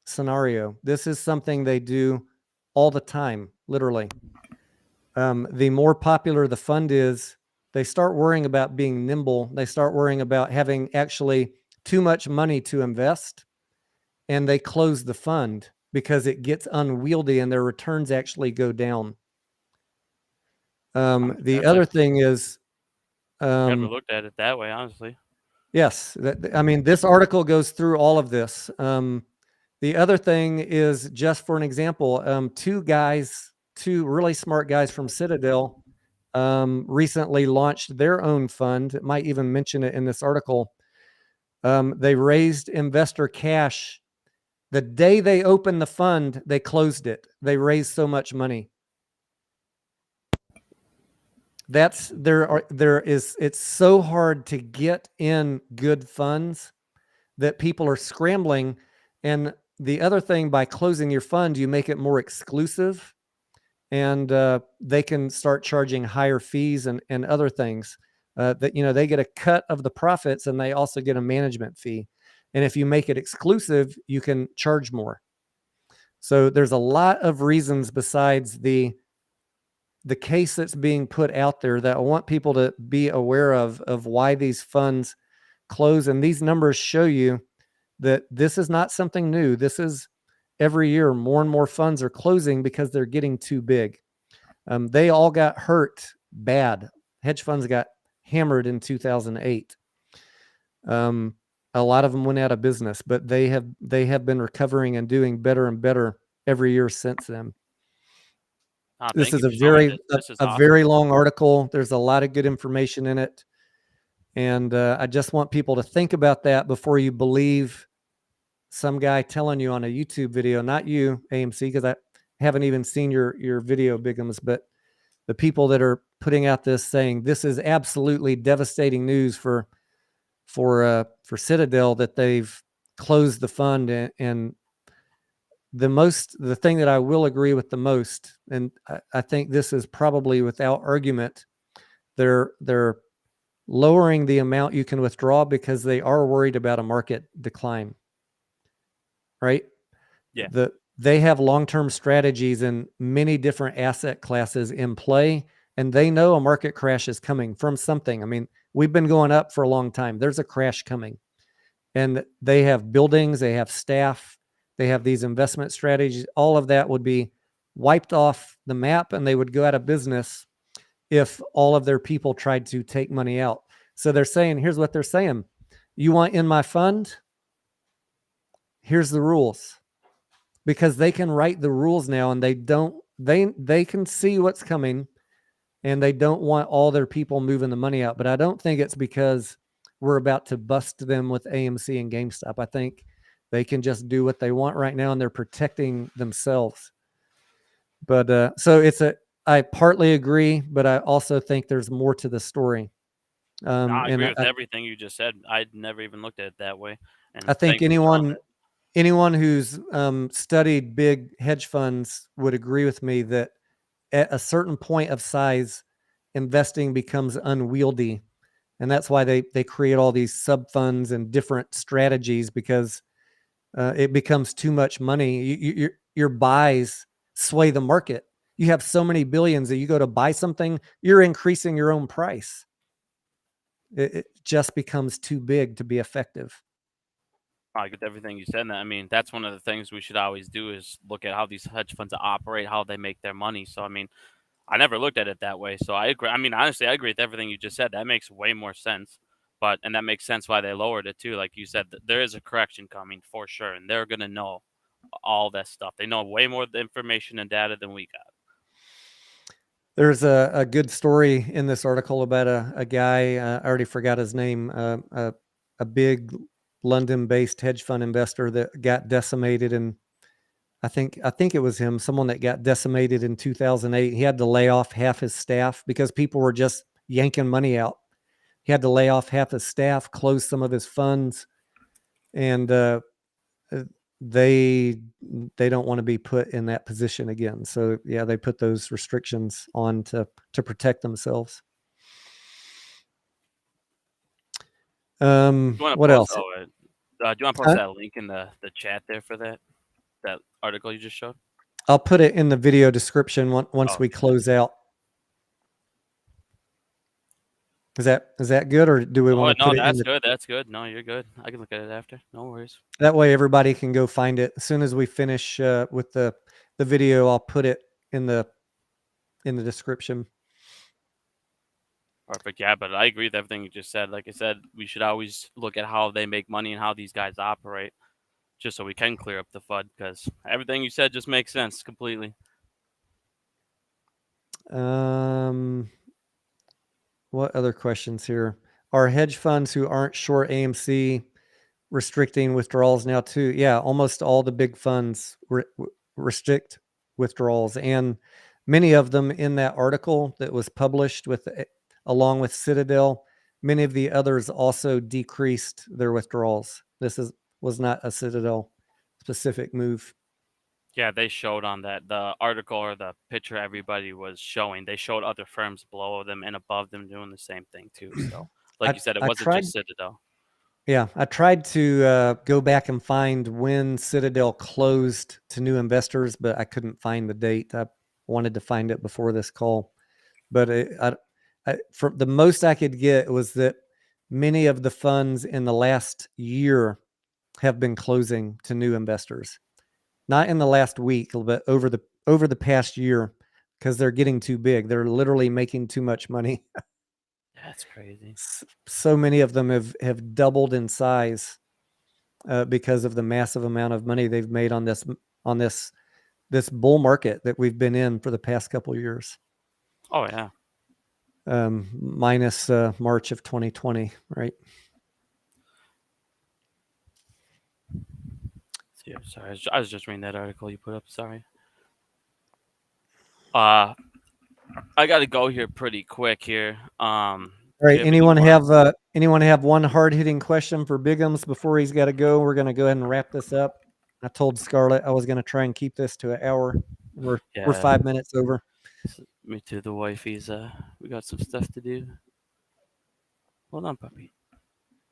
scenario. This is something they do all the time, literally. The more popular the fund is, they start worrying about being nimble. They start worrying about having actually too much money to invest, and they close the fund because it gets unwieldy and their returns actually go down. The other thing is, never looked at it that way, honestly. Yes, I mean, this article goes through all of this. The other thing is, just for an example, two really smart guys from Citadel recently launched their own fund. It might even mention it in this article. They raised investor cash. The day they opened the fund, they closed it. They raised so much money. It's so hard to get in good funds that people are scrambling. And the other thing, by closing your fund, you make it more exclusive, and they can start charging higher fees and other things. That they get a cut of the profits, and they also get a management fee. And if you make it exclusive, you can charge more. So there's a lot of reasons besides the case that's being put out there that I want people to be aware of why these funds close. And these numbers show you that this is not something new. This is every year more and more funds are closing because they're getting too big. They all got hurt bad. Hedge funds got hammered in 2008. A lot of them went out of business, but they have been recovering and doing better and better every year since then. This is a very long article. There's a lot of good information in it. And I just want people to think about that before you believe some guy telling you on a YouTube video, not you, AMC, because I haven't even seen your video, Biggums, but the people that are putting out this saying this is absolutely devastating news for Citadel, that they've closed the fund. And the thing that I will agree with the most, and I think this is probably without argument, they're lowering the amount you can withdraw because they are worried about a market decline. Right? Yeah. They have long-term strategies in many different asset classes in play, and they know a market crash is coming from something. I mean, we've been going up for a long time. There's a crash coming. And they have buildings, they have staff, they have these investment strategies. All of that would be wiped off the map, and they would go out of business if all of their people tried to take money out. So they're saying, here's what they're saying. You want in my fund? Here's the rules. Because they can write the rules now, and they can see what's coming, and they don't want all their people moving the money out. But I don't think it's because we're about to bust them with AMC and GameStop. I think they can just do what they want right now, and they're protecting themselves. But so I partly agree, but I also think there's more to the story. I agree with everything you just said. I'd never even looked at it that way. And I think anyone who's studied big hedge funds would agree with me that at a certain point of size, investing becomes unwieldy. And that's why they create all these sub funds and different strategies, because it becomes too much money. Your buys sway the market. You have so many billions that you go to buy something, you're increasing your own price. It just becomes too big to be effective. I get everything you said. And I mean, that's one of the things we should always do is look at how these hedge funds operate, how they make their money. So, I mean, I never looked at it that way. So I agree. I mean, honestly, I agree with everything you just said. That makes way more sense. And that makes sense why they lowered it too. Like you said, there is a correction coming for sure. And they're going to know all that stuff. They know way more information and data than we got. There's a good story in this article about a guy, I already forgot his name, a big London-based hedge fund investor that got decimated, and I think it was him, someone that got decimated in 2008. He had to lay off half his staff because people were just yanking money out. He had to lay off half his staff, close some of his funds, and they don't want to be put in that position again. So yeah, they put those restrictions on to protect themselves. What else? Do you want to post that link in the chat there for that article you just showed? I'll put it in the video description once we close out. Is that good, or do we want to put it in? No, that's good. That's good. No, you're good. I can look at it after. No worries. That way everybody can go find it. As soon as we finish with the video, I'll put it in the description. Perfect. Yeah, but I agree with everything you just said. Like I said, we should always look at how they make money and how these guys operate, just so we can clear up the FUD, because everything you said just makes sense completely. What other questions here? Are hedge funds who aren't short AMC restricting withdrawals now too? Yeah, almost all the big funds restrict withdrawals, and many of them in that article that was published along with Citadel, many of the others also decreased their withdrawals. This was not a Citadel specific move. Yeah, they showed on the article or the picture everybody was showing. They showed other firms below them and above them doing the same thing too. So, like you said, it wasn't just Citadel. Yeah, I tried to go back and find when Citadel closed to new investors, but I couldn't find the date. I wanted to find it before this call, but for the most I could get was that many of the funds in the last year have been closing to new investors. Not in the last week, but over the past year, because they're getting too big. They're literally making too much money. That's crazy. So many of them have doubled in size because of the massive amount of money they've made on this bull market that we've been in for the past couple of years. Oh yeah. Minus March of 2020, right? Yeah, sorry, I was just reading that article you put up. Sorry. I got to go here pretty quick here. All right. Anyone have one hard hitting question for Biggums before he's got to go? We're going to go ahead and wrap this up. I told Scarlett I was going to try and keep this to an hour. We're 5 minutes over. Me too. The wifey's we got some stuff to do. Hold on, puppy.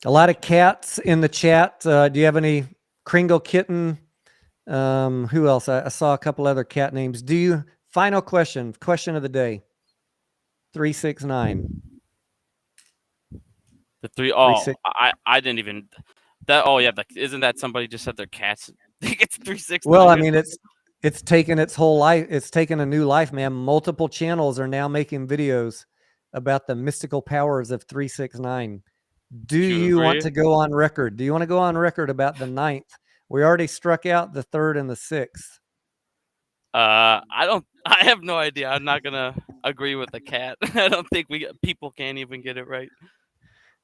A lot of cats in the chat. Do you have any Kringle kitten? Who else? I saw a couple other cat names. Final question of the day. 369. The three. Oh, I didn't even. That. Oh yeah. Isn't that somebody just said their cats? I think it's 369. Well, I mean, it's taken its whole life. It's taken a new life, man. Multiple channels are now making videos about the mystical powers of 369. Do you want to go on record? Do you want to go on record about the 9th? We already struck out the 3rd and the 6th. I have no idea. I'm not gonna agree with the cat. I don't think people can't even get it right.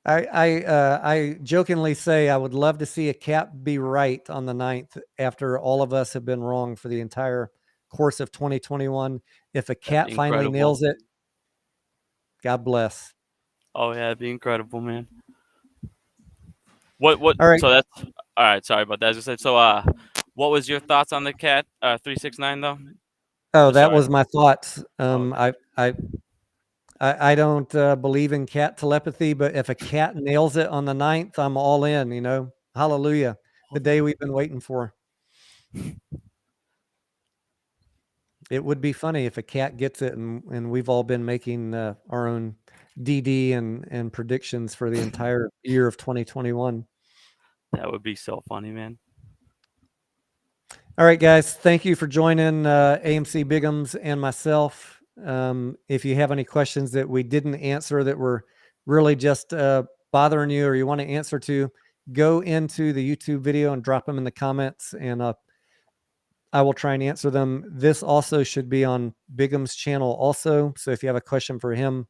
I jokingly say I would love to see a cat be right on the 9th after all of us have been wrong for the entire course of 2021. If a cat finally nails it, God bless. Oh yeah, it'd be incredible, man. What? All right. So that's all right. Sorry about that. As I said, so what was your thoughts on the cat 369 though? Oh, that was my thoughts. I don't believe in cat telepathy, but if a cat nails it on the 9th, I'm all in, hallelujah. The day we've been waiting for. It would be funny if a cat gets it and we've all been making our own DD and predictions for the entire year of 2021. That would be so funny, man. All right, guys. Thank you for joining AMC Biggums and myself. If you have any questions that we didn't answer that were really just bothering you or you want to answer to, go into the YouTube video and drop them in the comments, and I will try and answer them. This also should be on Biggums' channel also. So if you have a question for him,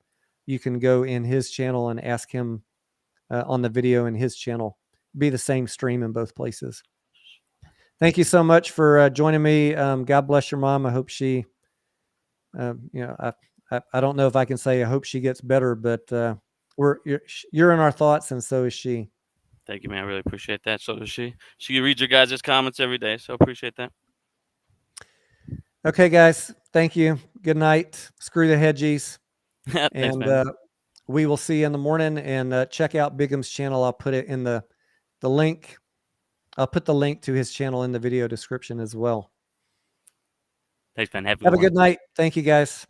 you can go in his channel and ask him on the video in his channel. Be the same stream in both places. Thank you so much for joining me. God bless your mom. I hope she, I don't know if I can say I hope she gets better, but you're in our thoughts, and so is she. Thank you, man. I really appreciate that. So does she. She reads your guys' comments every day, so appreciate that. Okay, guys. Thank you. Good night. Screw the hedgies. Thanks, And man. we will see you in the morning. And check out Biggums' channel. I'll put it in the link. I'll put the link to his channel in the video description as well. Thanks, man. Have a good night. Thank you, guys.